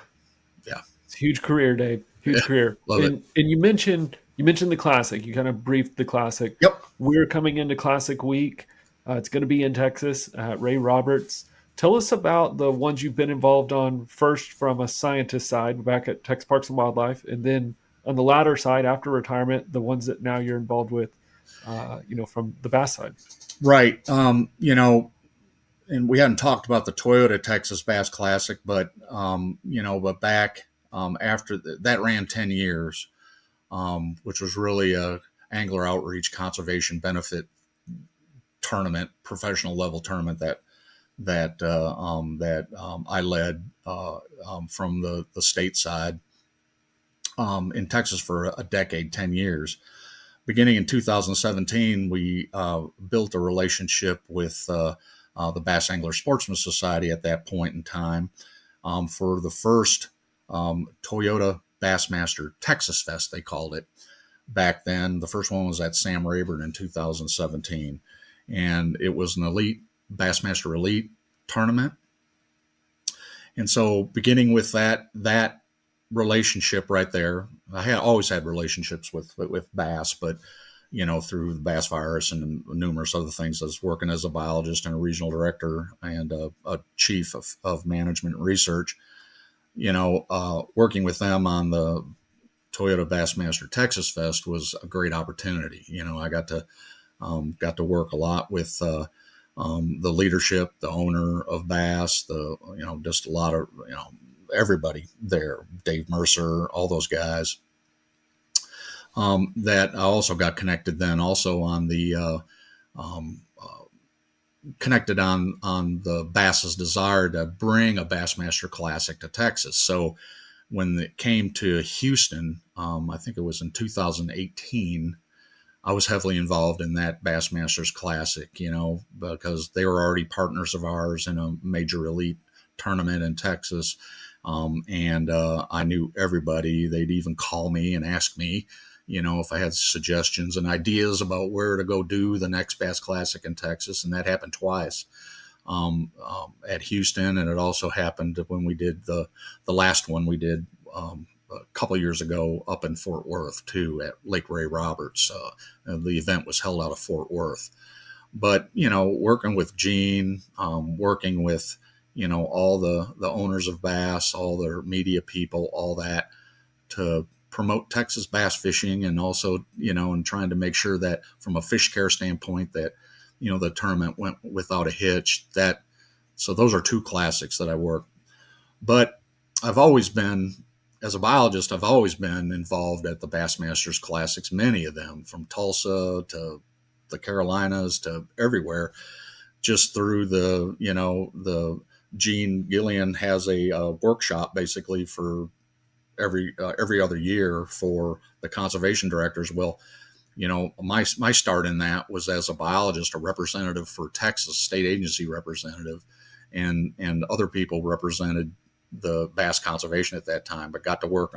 it's a huge career, Dave. Huge career. Love it. And you mentioned the Classic. You kind of briefed the Classic. Yep. We're coming into Classic Week. It's going to be in Texas at Ray Roberts. Tell us about the ones you've been involved on, first from a scientist side back at Texas Parks and Wildlife, and then on the latter side after retirement, the ones that now you're involved with, from the bass side. Right. And we hadn't talked about the Toyota Texas Bass Classic, but, but back after that ran 10 years, which was really a angler outreach conservation benefit tournament, professional level tournament that I led from the state side in Texas for a decade, 10 years. Beginning in 2017, we built a relationship with the Bass Angler Sportsman Society at that point in time for the first Toyota Bassmaster Texas Fest, they called it back then. The first one was at Sam Rayburn in 2017. And it was an elite Bassmaster Elite tournament. And so beginning with that relationship right there, I had always had relationships with bass, but through the bass virus and numerous other things. I was working as a biologist and a regional director and a chief of management and research. Working with them on the Toyota Bassmaster Texas Fest was a great opportunity. I got to work a lot with the leadership, the owner of Bass, just a lot of everybody there, Dave Mercer, all those guys. That I also got connected then also on the connected on the Bass's desire to bring a Bassmaster Classic to Texas. So when it came to Houston, I think it was in 2018, I was heavily involved in that Bassmasters Classic, because they were already partners of ours in a major elite tournament in Texas. And I knew everybody. They'd even call me and ask me, if I had suggestions and ideas about where to go do the next Bass Classic in Texas. And that happened twice at Houston. And it also happened when we did the last one we did a couple of years ago up in Fort Worth too, at Lake Ray Roberts. The event was held out of Fort Worth. But, working with Gene, working with, all the owners of bass, all their media people, all that, to promote Texas bass fishing, and also, and trying to make sure that from a fish care standpoint that, the tournament went without a hitch. So those are two classics that I work. But I've always been, as a biologist, I've always been involved at the Bassmasters Classics, many of them, from Tulsa to the Carolinas to everywhere, just through the Gene Gillian has a workshop basically for every other year for the conservation directors. Well, my start in that was as a biologist, a representative for Texas, state agency representative, and other people represented the bass conservation at that time, but got to work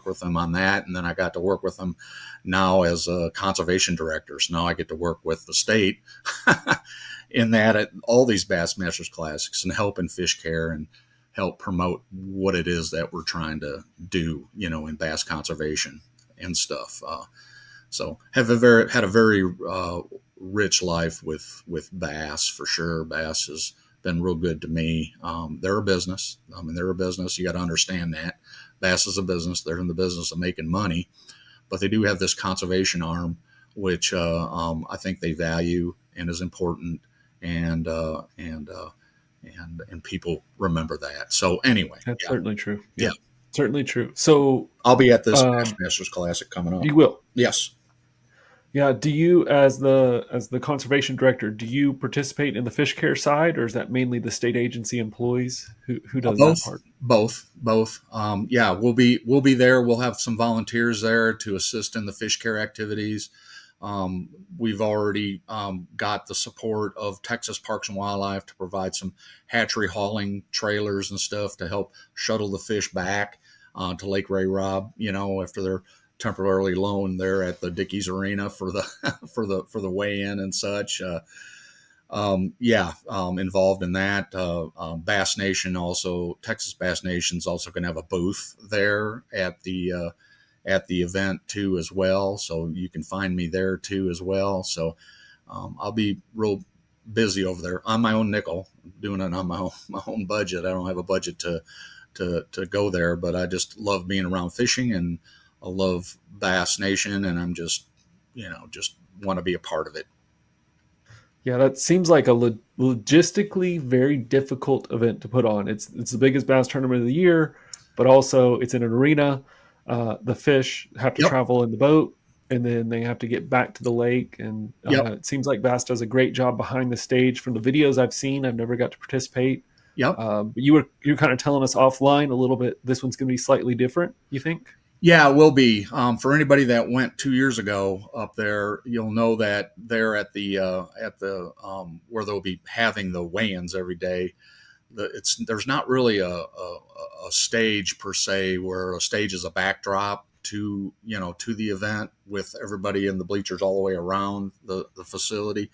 with them on that. And then I got to work with them now as conservation directors. Now I get to work with the state in that at all these Bassmasters Classics and help in fish care and help promote what it is that we're trying to do, in bass conservation and stuff. So had a very rich life with bass, for sure. Bass has been real good to me. They're a business. They're a business. You got to understand that. Bass is a business. They're in the business of making money, but they do have this conservation arm, which I think they value and is important, and people remember that. So anyway, That's certainly true. Yeah, certainly true. So I'll be at this Bassmasters Classic coming up. You will. Yes. Yeah. Do you, as the conservation director, do you participate in the fish care side, or is that mainly the state agency employees who does that part? Both. Yeah, we'll be there. We'll have some volunteers there to assist in the fish care activities. We've already got the support of Texas Parks and Wildlife to provide some hatchery hauling trailers and stuff to help shuttle the fish back to Lake Ray Rob, after they're temporarily loaned there at the Dickies Arena for the for the weigh-in and such. Involved in that. Bass Nation also, Texas Bass Nation's also going to have a booth there at the event too as well. So you can find me there too as well. So I'll be real busy over there on my own nickel, doing it on my own budget. I don't have a budget to go there, but I just love being around fishing, and I love Bass Nation, and I'm just want to be a part of it. Yeah, that seems like a logistically very difficult event to put on. It's the biggest bass tournament of the year, but also it's in an arena. The fish have to travel in the boat, and then they have to get back to the lake. And it seems like Bass does a great job behind the stage. From the videos I've seen, I've never got to participate. But you're kind of telling us offline a little bit. This one's going to be slightly different, you think? Yeah, it will be. For anybody that went 2 years ago up there, you'll know that they're at the where they'll be having the weigh-ins every day. There's not really a stage per se, where a stage is a backdrop to the event with everybody in the bleachers all the way around the facility.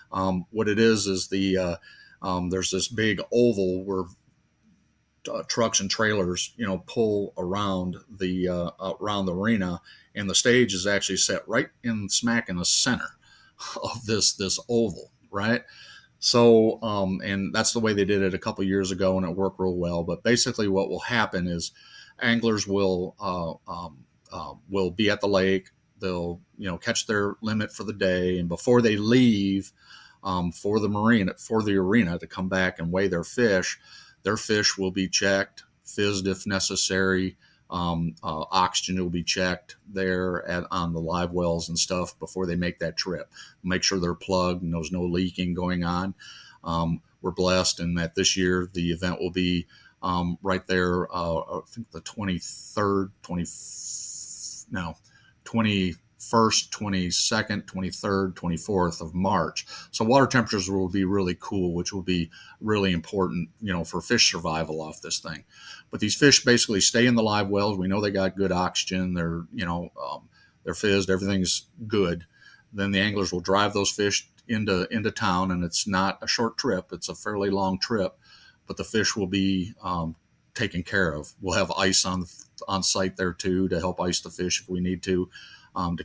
What it is the there's this big oval where trucks and trailers, pull around the arena, and the stage is actually set right in smack in the center of this oval, right? So, and that's the way they did it a couple years ago, and it worked real well. But basically, what will happen is anglers will be at the lake. They'll catch their limit for the day, and before they leave for the arena to come back and weigh their fish will be checked, fizzed if necessary. Oxygen will be checked there on the live wells and stuff before they make that trip. Make sure they're plugged and there's no leaking going on. We're blessed in that this year the event will be right there. I think the 21st, 22nd, 23rd, 24th of March. So water temperatures will be really cool, which will be really important, for fish survival off this thing. But these fish basically stay in the live wells. We know they got good oxygen. They're fizzed. Everything's good. Then the anglers will drive those fish into town, and it's not a short trip. It's a fairly long trip, but the fish will be taken care of. We'll have ice on site there too to help ice the fish if we need to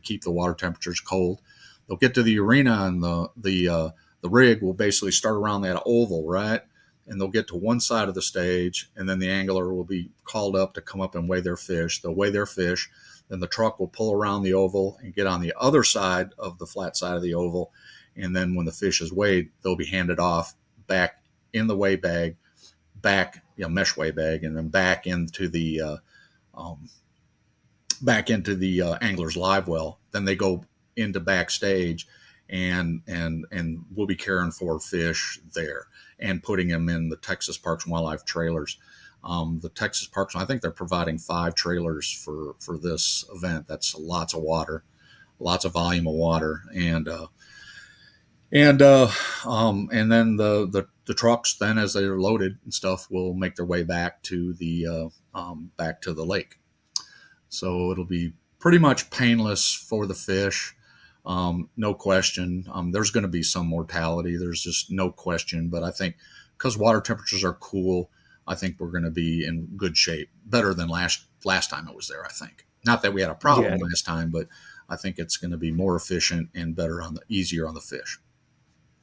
keep the water temperatures cold. They'll get to the arena, and the rig will basically start around that oval, right? And they'll get to one side of the stage, and then the angler will be called up to come up and weigh their fish. They'll weigh their fish, then the truck will pull around the oval and get on the other side of the flat side of the oval. And then when the fish is weighed, they'll be handed off back in the weigh bag, mesh weigh bag, and then back into the angler's live well. Then they go into backstage, and we'll be caring for fish there and putting them in the Texas Parks and Wildlife trailers. The Texas Parks, I think they're providing 5 trailers for this event. That's lots of water, lots of volume of water, and then the trucks, then as they're loaded and stuff, will make their way back to the lake. So it'll be pretty much painless for the fish. No question. There's going to be some mortality. There's just no question. But I think because water temperatures are cool, I think we're going to be in good shape, better than last time it was there. I think not that we had a problem last time, but I think it's going to be more efficient and better easier on the fish.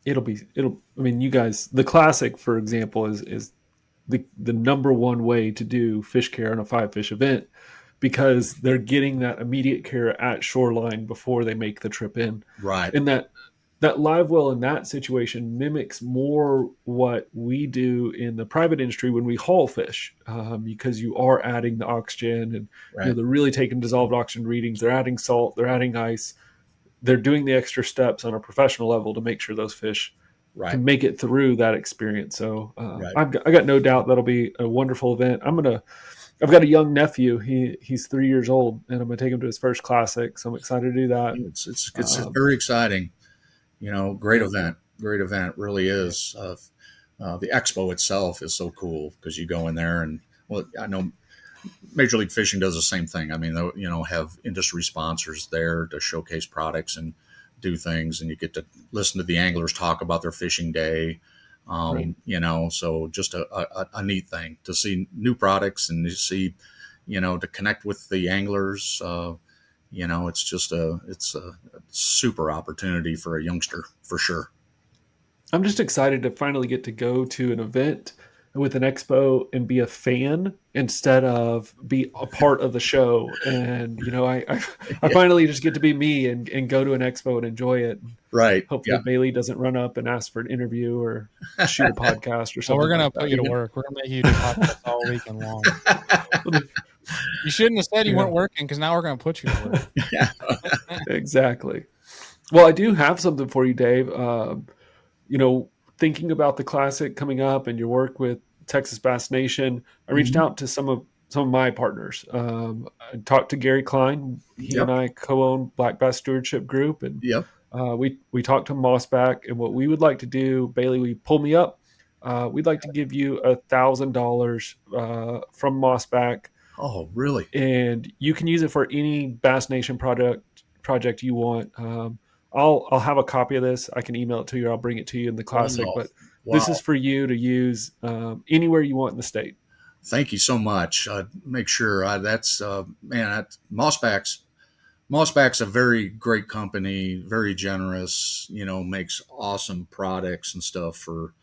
I mean, you guys, the classic, for example, is the number one way to do fish care on a 5-fish event, because they're getting that immediate care at shoreline before they make the trip in. Right. And that live well in that situation mimics more what we do in the private industry when we haul fish, because you are adding the oxygen, and right. They're really taking dissolved oxygen readings. They're adding salt. They're adding ice. They're doing the extra steps on a professional level to make sure those fish can make it through that experience. So I got no doubt that'll be a wonderful event. I've got a young nephew. He's 3 years old, and I'm going to take him to his first classic. So I'm excited to do that. It's very exciting. Great event. Really is. The expo itself is so cool because you go in there and, well, I know Major League Fishing does the same thing. I mean, have industry sponsors there to showcase products and do things, and you get to listen to the anglers talk about their fishing day. So just a neat thing to see new products and to see, to connect with the anglers. It's just it's a super opportunity for a youngster for sure. I'm just excited to finally get to go to an event with an expo and be a fan instead of be a part of the show. And, I finally just get to be me and go to an expo and enjoy it. Right. Hopefully Bailey doesn't run up and ask for an interview or shoot a podcast or something. We're going to put you to work. We're going to make you do podcasts all weekend long. You shouldn't have said you weren't working, because now we're going to put you to work. Exactly. Well, I do have something for you, Dave. Thinking about the classic coming up and your work with Texas Bass Nation, I reached out to some of my partners. I talked to Gary Klein. He and I co-own Black Bass Stewardship Group, and we talked to Mossback. And what we would like to do, Bailey, we pull me up. We'd like to give you $1,000 from Mossback. Oh, really? And you can use it for any Bass Nation project you want. I'll have a copy of this. I can email it to you. Or I'll bring it to you in the classic. But this is for you to use anywhere you want in the state. Thank you so much. Make sure that's man. Mossback's a very great company, very generous. Makes awesome products and stuff for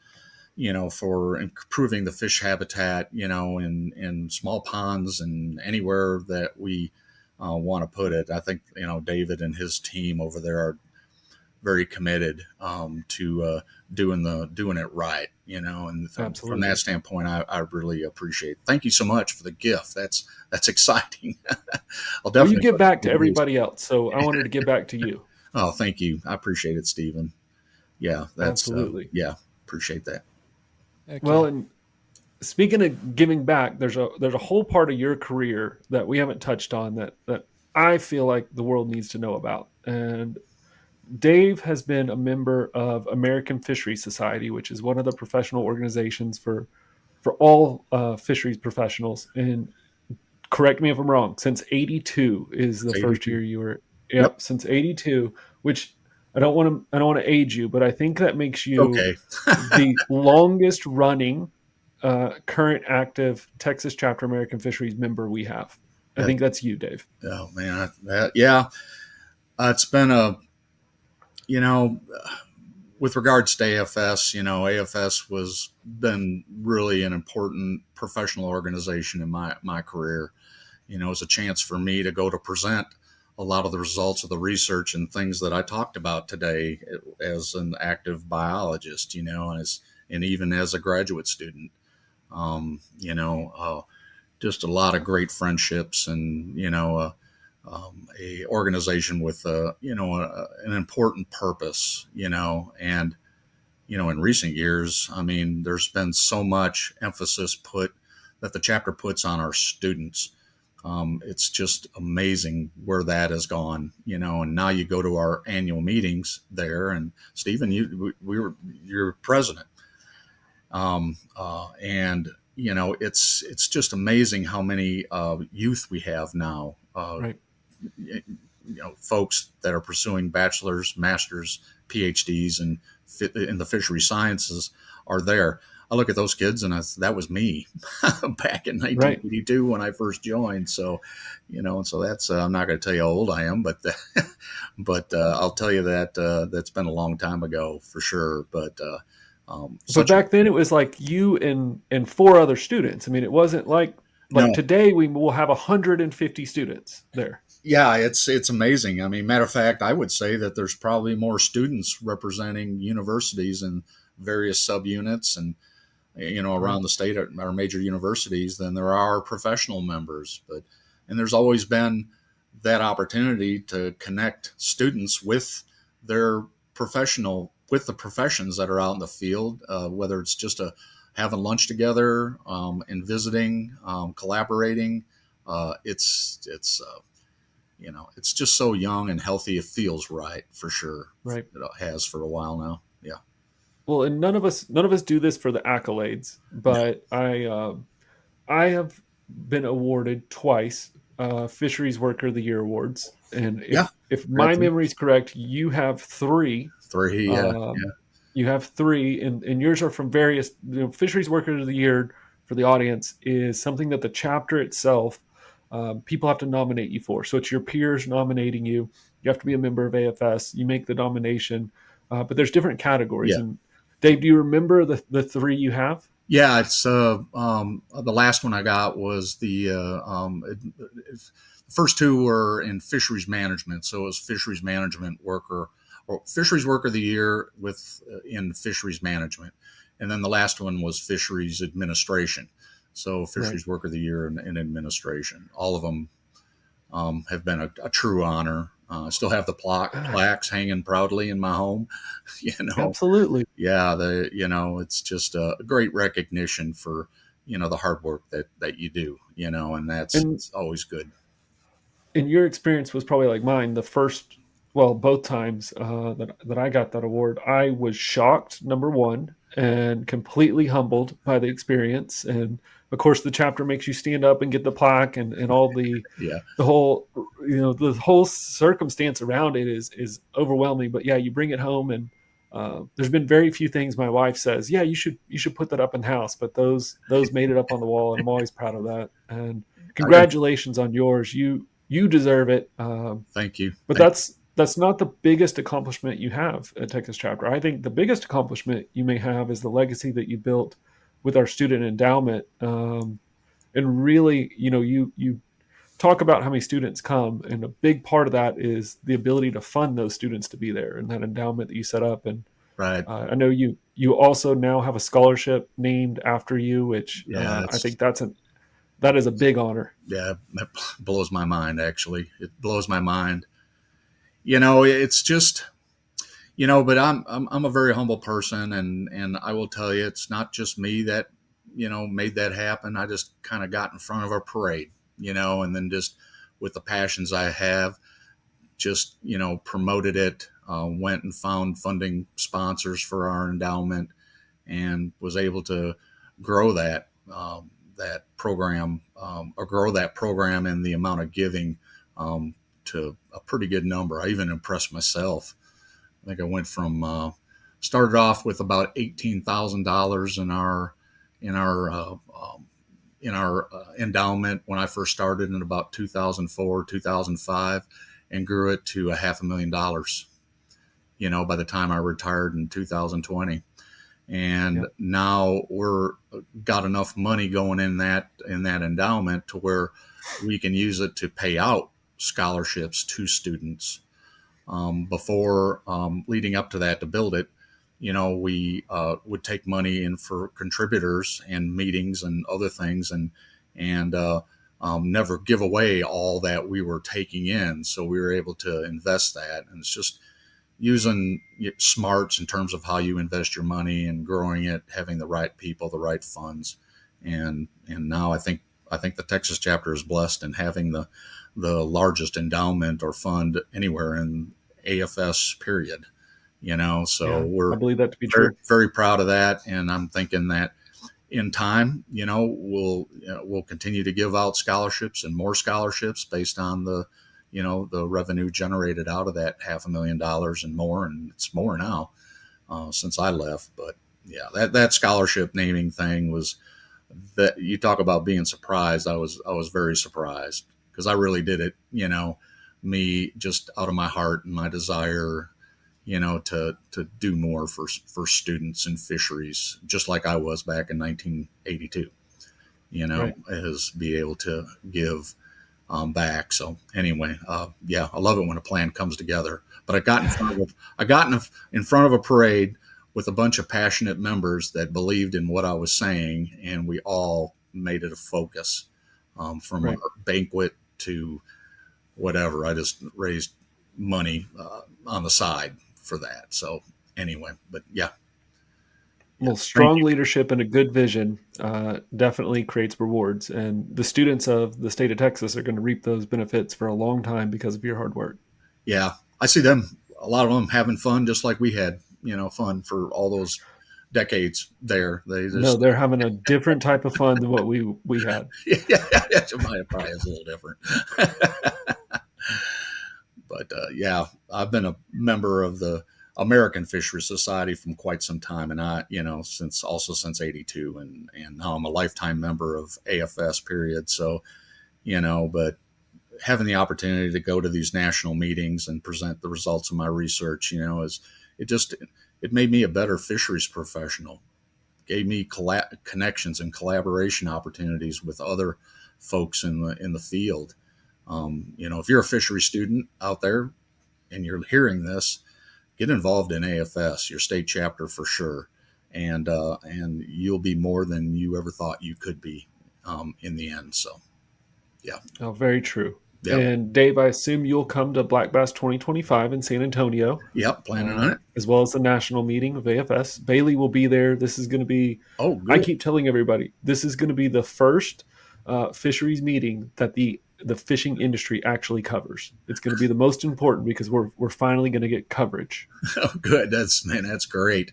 improving the fish habitat. In small ponds and anywhere that we want to put it. I think David and his team over there are very committed to doing it right, and from that standpoint, I really appreciate it. Thank you so much for the gift. That's exciting. I'll definitely. Well, you give back to everybody else, so I wanted to give back to you. Oh, thank you. I appreciate it, Stephen. Yeah, that's absolutely. Appreciate that. Well, and speaking of giving back, there's a whole part of your career that we haven't touched on that I feel like the world needs to know about. And Dave has been a member of American Fisheries Society, which is one of the professional organizations for all fisheries professionals. And correct me if I'm wrong, since 82 is the 82. first year you were. Yep. Since 82, which I don't want to age you, but I think that makes you okay. the longest running current active Texas chapter American Fisheries member we have. I think that's you, Dave. Oh man, it's been with regards to AFS, AFS was been really an important professional organization in my career. It's a chance for me to go to present a lot of the results of the research and things that I talked about today as an active biologist, and even as a graduate student. Just a lot of great friendships and, a organization with, an important purpose, and, in recent years, I mean, there's been so much emphasis that the chapter puts on our students. It's just amazing where that has gone, and now you go to our annual meetings there, and Stephen, you're president. And it's just amazing how many youth we have now. Right. Folks that are pursuing bachelor's, master's, PhDs, and in the fishery sciences are there. I look at those kids, and that was me back in 1982 when I first joined. So, and so that's I'm not going to tell you how old I am, but I'll tell you that that's been a long time ago for sure. But back then it was like you and four other students. I mean, it wasn't like no. Today we will have 150 students there. Yeah, it's amazing. I mean, matter of fact, I would say that there's probably more students representing universities and various subunits and around the state at our major universities than there are professional members. And there's always been that opportunity to connect students with their with the professions that are out in the field, whether it's just having lunch together and visiting, collaborating. It's just so young and healthy. It feels right for sure. Right. It has for a while now. Yeah. Well, and none of us do this for the accolades, but no. I have been awarded twice Fisheries Worker of the Year awards, and if my memory is correct, you have three. Yeah. You have three, and yours are from various. Fisheries Worker of the Year for the audience is something that the chapter itself people have to nominate you for. So it's your peers nominating you. You have to be a member of AFS. You make the nomination, but there's different categories. Yeah. And Dave, do you remember the three you have? Yeah, it's the last one I got was the first two were in fisheries management. So it was fisheries management worker or fisheries worker of the year in fisheries management, and then the last one was fisheries administration. So fisheries worker of the year in administration. All of them have been a true honor. I still have the plaques hanging proudly in my home. Absolutely. Yeah, it's just a great recognition for the hard work that you do. And it's always good. And your experience was probably like mine. Both times that I got that award, I was shocked, number one, and completely humbled by the experience. And of course, the chapter makes you stand up and get the plaque and all the the whole circumstance around it is overwhelming. But yeah, you bring it home and There's been very few things my wife says, yeah, you should put that up in the house, but those made it up on the wall, and I'm always proud of that. And I got, congratulations on yours. You deserve it. thank you. But Thank that's not the biggest accomplishment you have at Texas chapter. I think the biggest accomplishment you may have is the legacy that you built with our student endowment. And really, you talk about how many students come, and a big part of that is the ability to fund those students to be there, and that endowment that you set up. And right. I know you also now have a scholarship named after you, which Yeah, I think that is a big honor. yeah, that blows my mind. Actually, it blows my mind. It's just, but I'm a very humble person, and I will tell you, it's not just me that made that happen. I just kind of got in front of a parade, and then just with the passions I have, just promoted it. Went and found funding sponsors for our endowment, and was able to grow that program, or grow that program and the amount of giving to a pretty good number. I even impressed myself. I think I went from started off with about $18,000 in our endowment when I first started in about 2004, 2005, and grew it to $500,000. By the time I retired in 2020, and Yeah. now we're got enough money going in that endowment to where we can use it to pay out scholarships to students. Before leading up to that, to build it, we would take money in for contributors and meetings and other things, and never give away all that we were taking in. So we were able to invest that, and it's just using smarts in terms of how you invest your money and growing it, having the right people, the right funds, and now I think the Texas chapter is blessed in having the largest endowment or fund anywhere in AFS period. So Yeah, I we're believe that to be very, true. very proud of that, and I'm thinking that in time, we'll continue to give out scholarships and more scholarships based on the revenue generated out of that $500,000 and more, and it's more now since I left. But yeah, that scholarship naming thing was, that you talk about being surprised. I was very surprised, because I really did it, me just out of my heart and my desire, to do more for students in fisheries, just like I was back in 1982. Right. Is be able to give back. So anyway, yeah, I love it when a plan comes together. But I got in front of a parade with a bunch of passionate members that believed in what I was saying, and we all made it a focus, from our Right. banquet to whatever. I just raised money on the side for that. So anyway, but yeah, yeah. Well, Thank strong leadership and a good vision definitely creates rewards, and the students of the state of Texas are going to reap those benefits for a long time because of your hard work. you. Yeah, I see them. A lot of them having fun, just like we had, fun for all those decades there. They No, just, they're having a different type of fun than what we had. yeah, mine probably is a little different. But yeah, I've been a member of the American Fisheries Society from quite some time, and since '82, and now I'm a lifetime member of AFS period. So, but having the opportunity to go to these national meetings and present the results of my research, is it just it made me a better fisheries professional, gave me connections and collaboration opportunities with other folks in the field. If you're a fishery student out there and you're hearing this, get involved in AFS, your state chapter for sure, and you'll be more than you ever thought you could be in the end. So yeah, Oh, very true. yep, And Dave, I assume you'll come to Black Bass 2025 in San Antonio, yep, planning on it. as well as the national meeting of AFS. Bailey will be there. This is going to be, Oh, I good. keep telling everybody, this is going to be the first fisheries meeting that the fishing industry actually covers. It's going to be the most important because we're finally going to get coverage. Oh, good. That's great.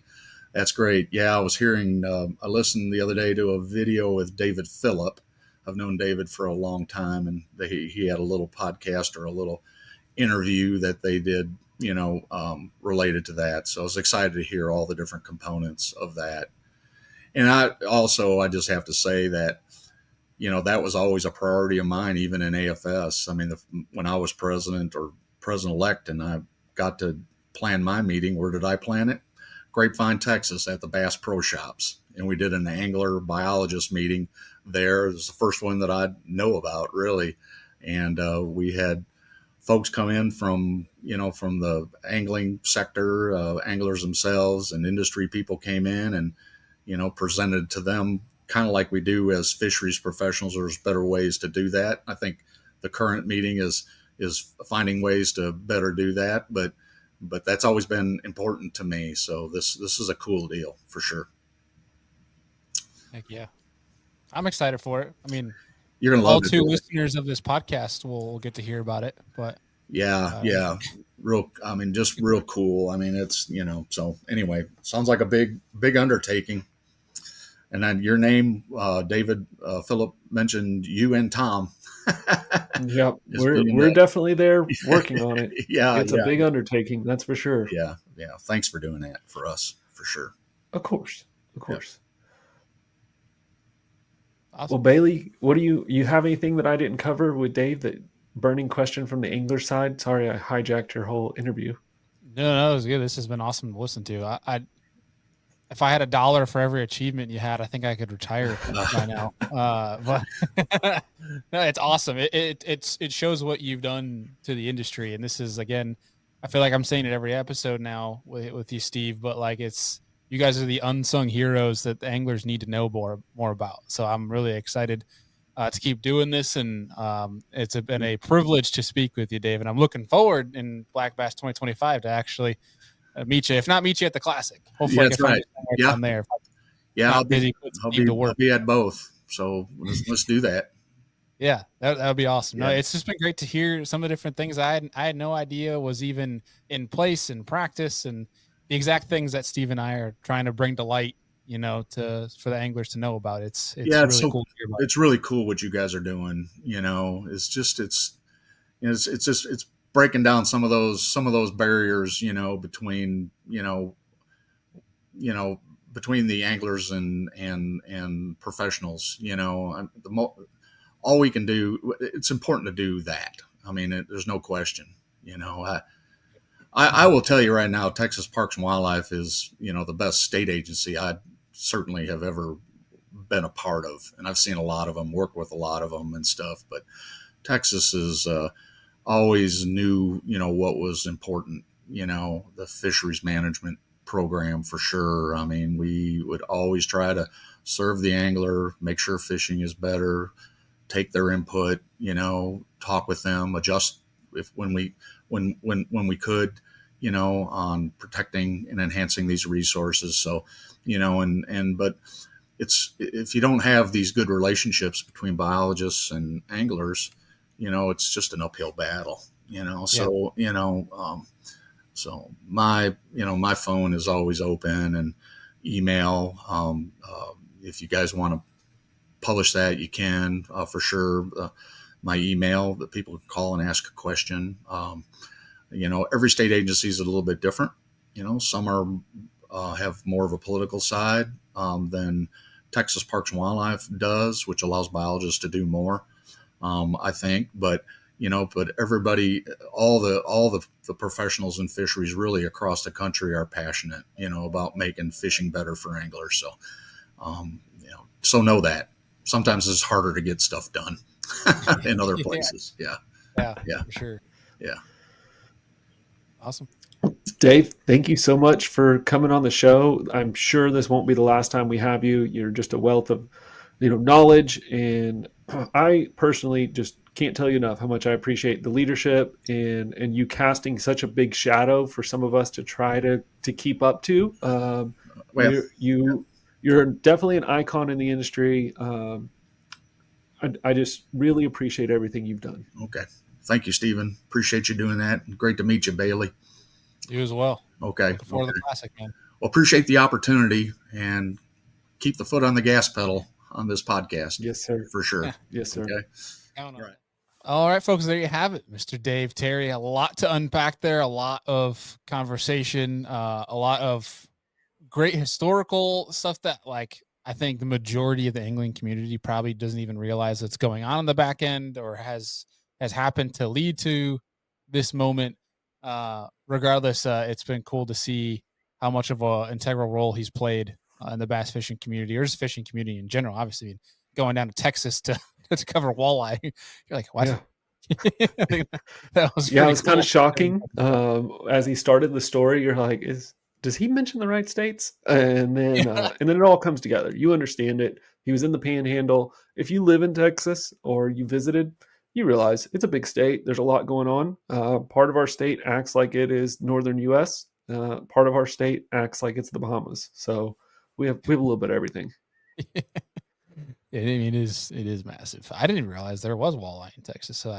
That's great. Yeah, I was hearing. I listened the other day to a video with David Phillip. I've known David for a long time, and he had a little podcast or a little interview that they did related to that. So I was excited to hear all the different components of that. And I just have to say that, that was always a priority of mine, even in AFS. I mean, when I was president or president-elect and I got to plan my meeting, where did I plan it? Grapevine, Texas, at the Bass Pro Shops. And we did an angler biologist meeting there. It was the first one that I know about, really. And we had folks come in from the angling sector, anglers themselves, and industry people came in and, presented to them kind of like we do as fisheries professionals. There's better ways to do that. I think the current meeting is finding ways to better do that, but that's always been important to me. So this is a cool deal for sure. Heck yeah. I'm excited for it. I mean, you're gonna all love two listeners of this podcast will get to hear about it, but yeah. Just real cool. I mean, it's, so anyway, sounds like a big undertaking. And then your name, David, Philip mentioned you and Tom. Yep, we're definitely there working on it. It's a big undertaking, that's for sure. Yeah. Thanks for doing that for us, for sure. Of course. Yep. Awesome. Well, Bailey, what do you have anything that I didn't cover with Dave? That burning question from the angler side? Sorry, I hijacked your whole interview. No, it was good. This has been awesome to listen to. I if I had $1 for every achievement you had, I think I could retire by now. But no, it's awesome. It shows what you've done to the industry, and this is, again, I feel like I'm saying it every episode now with you, Steve. But like, you guys are the unsung heroes that the anglers need to know more about. So I'm really excited to keep doing this, and it's been a privilege to speak with you, Dave. And I'm looking forward in Black Bass 2025 to actually meet you, if not meet you at the Classic. Hopefully, I can find you down there. I'll be at both. So let's do that. Yeah, that would be awesome. No, it's just been great to hear some of the different things I had no idea was even in place in practice, and the exact things that Steve and I are trying to bring to light, for the anglers to know about. It's really so cool to hear about. It's really cool what you guys are doing. It's breaking down some of those barriers, between between the anglers and professionals. All we can do. It's important to do that. I mean, there's no question. I will tell you right now, Texas Parks and Wildlife is, the best state agency I certainly have ever been a part of. And I've seen a lot of them, work with a lot of them and stuff. But Texas is always knew, what was important, the fisheries management program for sure. I mean, we would always try to serve the angler, make sure fishing is better, take their input, talk with them, adjust when we could, on protecting and enhancing these resources. So, but if you don't have these good relationships between biologists and anglers, it's just an uphill battle, so, so my phone is always open, and email, if you guys want to publish that, you can, for sure. My email that people can call and ask a question. Every state agency is a little bit different. Some are have more of a political side than Texas Parks and Wildlife does, which allows biologists to do more, I think. But everybody, all the professionals in fisheries really across the country are passionate, about making fishing better for anglers. So, so know that. Sometimes it's harder to get stuff done in other places. Yeah, for sure. Yeah. Awesome. Dave, thank you so much for coming on the show. I'm sure this won't be the last time we have you. You're just a wealth of, knowledge, and I personally just can't tell you enough how much I appreciate the leadership and you casting such a big shadow for some of us to try to keep up to. You're definitely an icon in the industry. I just really appreciate everything you've done. Okay. Thank you, Stephen. Appreciate you doing that. Great to meet you, Bailey. You as well. Okay. Looking forward to the Classic, man. Well, appreciate the opportunity, and keep the foot on the gas pedal on this podcast. Yes, sir. For sure. Yes, sir. Okay. All right. All right, folks, there you have it. Mr. Dave Terre, a lot to unpack there, a lot of conversation, a lot of great historical stuff that, like, I think the majority of the angling community probably doesn't even realize that's going on the back end or has happened to lead to this moment. Regardless, it's been cool to see how much of an integral role he's played in the bass fishing community or just fishing community in general. Obviously, going down to Texas to to cover walleye, you're like, what? Yeah. I think that was Yeah, it pretty was kind cool. of shocking. As he started the story, you're like, does he mention the right states? And then it all comes together. You understand it. He was in the Panhandle. If you live in Texas or you visited, you realize it's a big state. There's a lot going on. Part of our state acts like it is northern U.S. Part of our state acts like it's the Bahamas. So we have a little bit of everything. I mean, it is massive. I didn't even realize there was walleye in Texas, so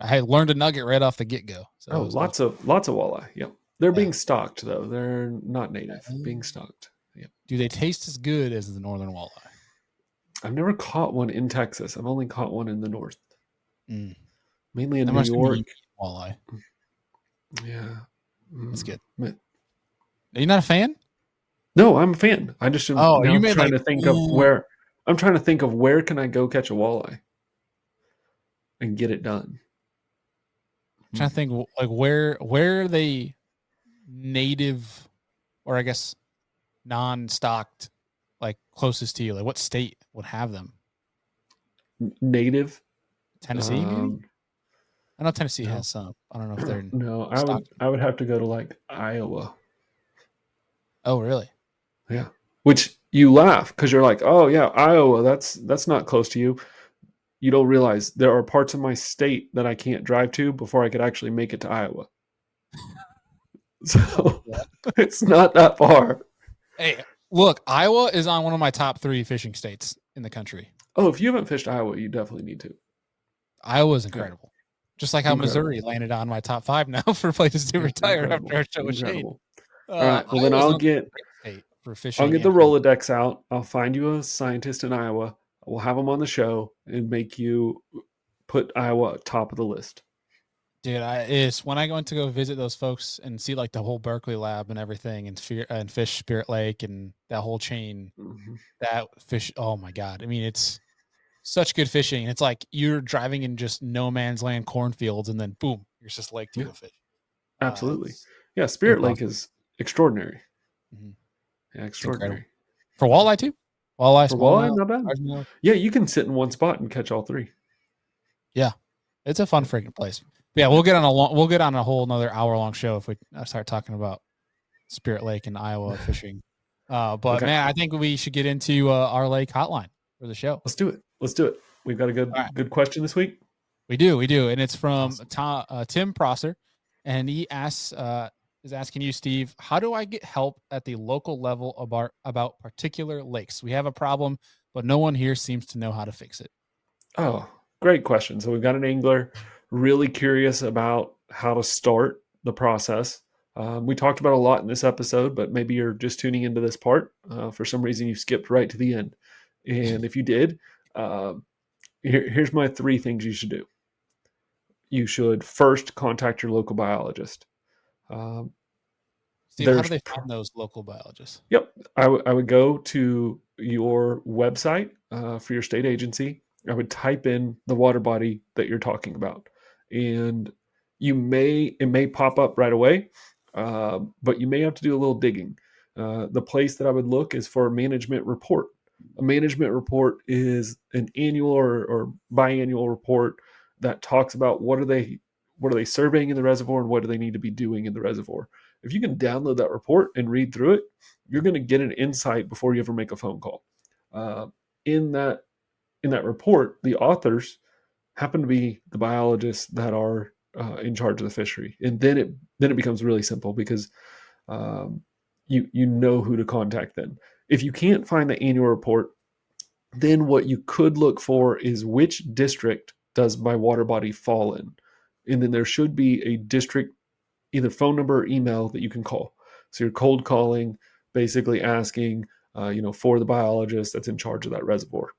I learned a nugget right off the get go. So Oh, it was lots of walleye. Yep, they're yeah. being stocked though. They're not native. Being stocked. Yep. Do they taste as good as the northern walleye? I've never caught one in Texas. I've only caught one in the north, Mm. mainly in That New must be York. walleye. Yeah, That's good. but- Are you not a fan? No, I'm a fan. I just am Oh, now you made trying like to think of where. I'm trying to think of where can I go catch a walleye and get it done. trying to think like where are they native, or I guess non-stocked, like closest to you? Like what state would have them? Native. Tennessee, maybe? I know Tennessee No, has some. I don't know if they're no. stocked. I would have to go to like Iowa. Oh, really? Yeah, which you laugh because you're like, oh yeah, Iowa. That's not close to you. You don't realize there are parts of my state that I can't drive to before I could actually make it to Iowa. So it's not that far. Hey, look, Iowa is on one of my top 3 fishing states in the country. Oh, if you haven't fished Iowa, you definitely need to. Iowa is Yeah, incredible. Just like how incredible. Missouri landed on my top 5 now for places to Yeah, retire after incredible. our show with Shane. Incredible. All right. Well, then Iowa's another great state for I'll fishing get the and hunting. Rolodex out. I'll find you a scientist in Iowa. We'll have him on the show and make you put Iowa top of the list. Dude, it's when I went to go visit those folks and see like the whole Berkeley lab and everything and fish Spirit Lake and that whole chain, Mm-hmm. that fish. Oh my God. I mean, it's such good fishing. It's like you're driving in just no man's land cornfields and then boom, you're just lake to Yeah, go fish. absolutely. Yeah, It's Spirit Lake awesome. is extraordinary. Mhm. Yeah, It's incredible. extraordinary. For walleye too? Walleye, For walleye, smallmouth, not bad. largemouth. Yeah, you can sit in one spot and catch all 3. Yeah. It's a fun Yep. freaking place. But yeah, we'll get on a whole another hour-long show if we start talking about Spirit Lake and Iowa fishing. But Okay, man, I think we should get into our lake hotline for the show. let's do it. Let's do it. We've got a All right. good question this week. We do, and it's from Awesome. Tim Prosser, and he is asking you, Steve, how do I get help at the local level about particular lakes? We have a problem, but no one here seems to know how to fix it. Oh, great question. So we've got an angler really curious about how to start the process. We talked about a lot in this episode, but maybe you're just tuning into this part. For some reason, you skipped right to the end. And if you did, uh, here's my 3 things you should do. You should first contact your local biologist. Um, Steve, how do there's they find those local biologists? Yep. I would go to your website for your state agency. I would type in the water body that you're talking about. And it may pop up right away, but you may have to do a little digging. The place that I would look is for a management report. A management report is an annual or biannual report that talks about what are they surveying in the reservoir and what do they need to be doing in the reservoir. If you can download that report and read through it, you're going to get an insight before you ever make a phone call. In that report, the authors happen to be the biologists that are in charge of the fishery, and then it becomes really simple because you know who to contact. Then, if you can't find the annual report, then what you could look for is which district does my water body fall in, and then there should be a district either phone number or email that you can call. So you're cold calling, basically asking, for the biologist that's in charge of that reservoir.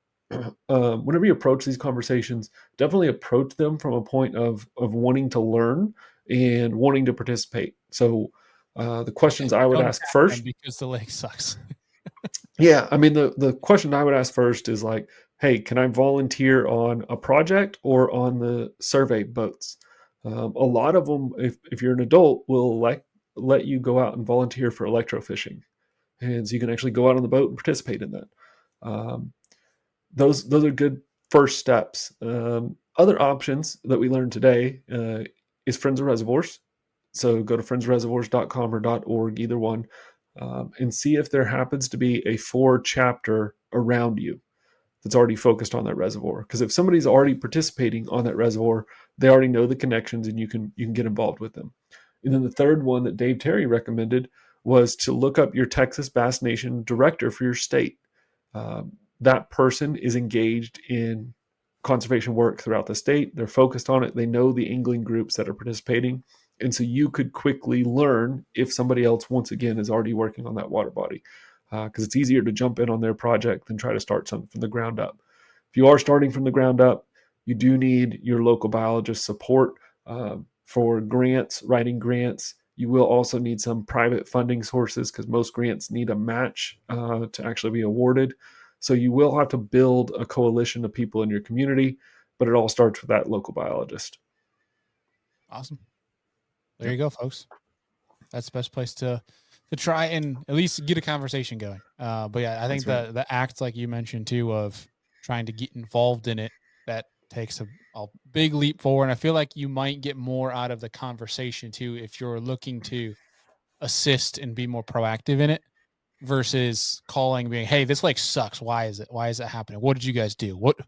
whenever you approach these conversations, definitely approach them from a point of wanting to learn and wanting to participate. So the questions I would Don't ask attack them first, because the lake sucks. yeah, I mean the question I would ask first is like, hey, can I volunteer on a project or on the survey boats? A lot of them, if you're an adult, will let you go out and volunteer for electrofishing, and so you can actually go out on the boat and participate in that. Um, those are good first steps. Other options that we learned today is Friends of Reservoirs. So go to friendsreservoirs.com or .org, either one, and see if there happens to be a 4 chapter around you that's already focused on that reservoir. Because if somebody's already participating on that reservoir, they already know the connections, and you can get involved with them. And then the third one that Dave Terre recommended was to look up your Texas Bass Nation director for your state. That person is engaged in conservation work throughout the state. They're focused on it. They know the angling groups that are participating. And so you could quickly learn if somebody else, once again, is already working on that water body, because it's easier to jump in on their project than try to start something from the ground up. If you are starting from the ground up, you do need your local biologist support for grants, writing grants. You will also need some private funding sources because most grants need a match to actually be awarded. So you will have to build a coalition of people in your community, but it all starts with that local biologist. Awesome. There you go, folks. That's the best place to try and at least get a conversation going. But yeah, I think the act, like you mentioned too, of trying to get involved in it, that takes a big leap forward. And I feel like you might get more out of the conversation too if you're looking to assist and be more proactive in it versus calling, being, hey, this like sucks. Why is it happening? What did you guys do? What,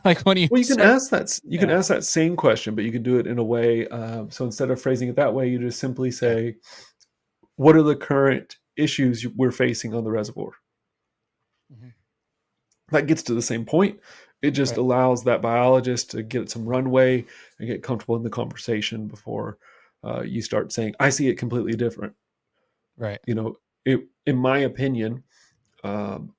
like when you Well, you can start, ask that. You can ask that same question, but you can do it in a way. So instead of phrasing it that way, you just simply say, "What are the current issues we're facing on the reservoir?" Mhm. That gets to the same point. It just Right. allows that biologist to get some runway and get comfortable in the conversation before you start saying, "I see it completely different." Right. In my opinion, um,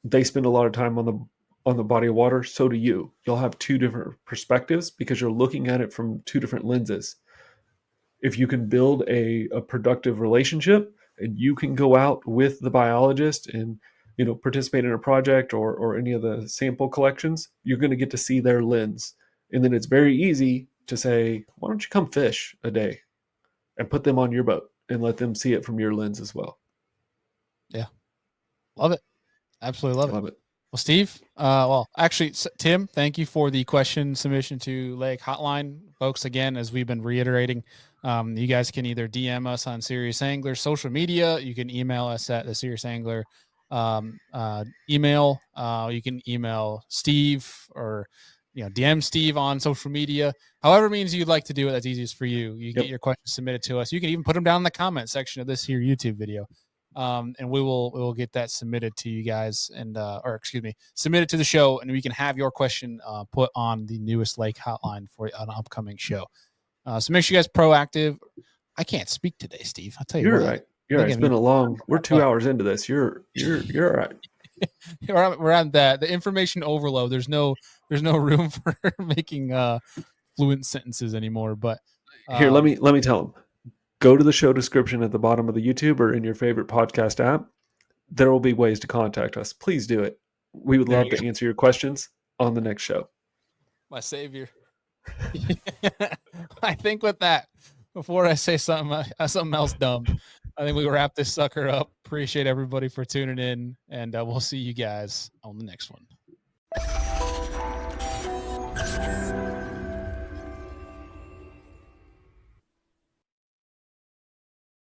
they spend a lot of time on the body of water. So do you. You'll have two different perspectives because you're looking at it from two different lenses. If you can build a productive relationship and you can go out with the biologist and participate in a project or any of the sample collections, you're going to get to see their lens. And then it's very easy to say, why don't you come fish a day and put them on your boat and let them see it from your lens as well. Yeah. Love it. Absolutely love it. Love it. Well, Steve, actually, Tim, thank you for the question submission to Lake Hotline. Folks, again, as we've been reiterating, you guys can either DM us on Serious Angler social media. You can email us at the Serious Angler email. You can email Steve or DM Steve on social media. However means you'd like to do it, that's easiest for you. You get your questions submitted to us. You can even put them down in the comment section of this here YouTube video. And we will get that submitted to you guys submitted to the show, and we can have your question put on the newest Lake Hotline for an upcoming show. So make sure you guys proactive. I can't speak today, Steve. I'll tell you You're what. right. It's been we're 2 hours into this. You're all right. We're on the information overload. There's no room for making fluent sentences anymore. But Here, let me tell them. Go to the show description at the bottom of the YouTube or in your favorite podcast app. There will be ways to contact us. Please do it. We would love to answer your questions on the next show. My savior. I think with that, before I say something else dumb, I think we wrap this sucker up. Appreciate everybody for tuning in, and we'll see you guys on the next one.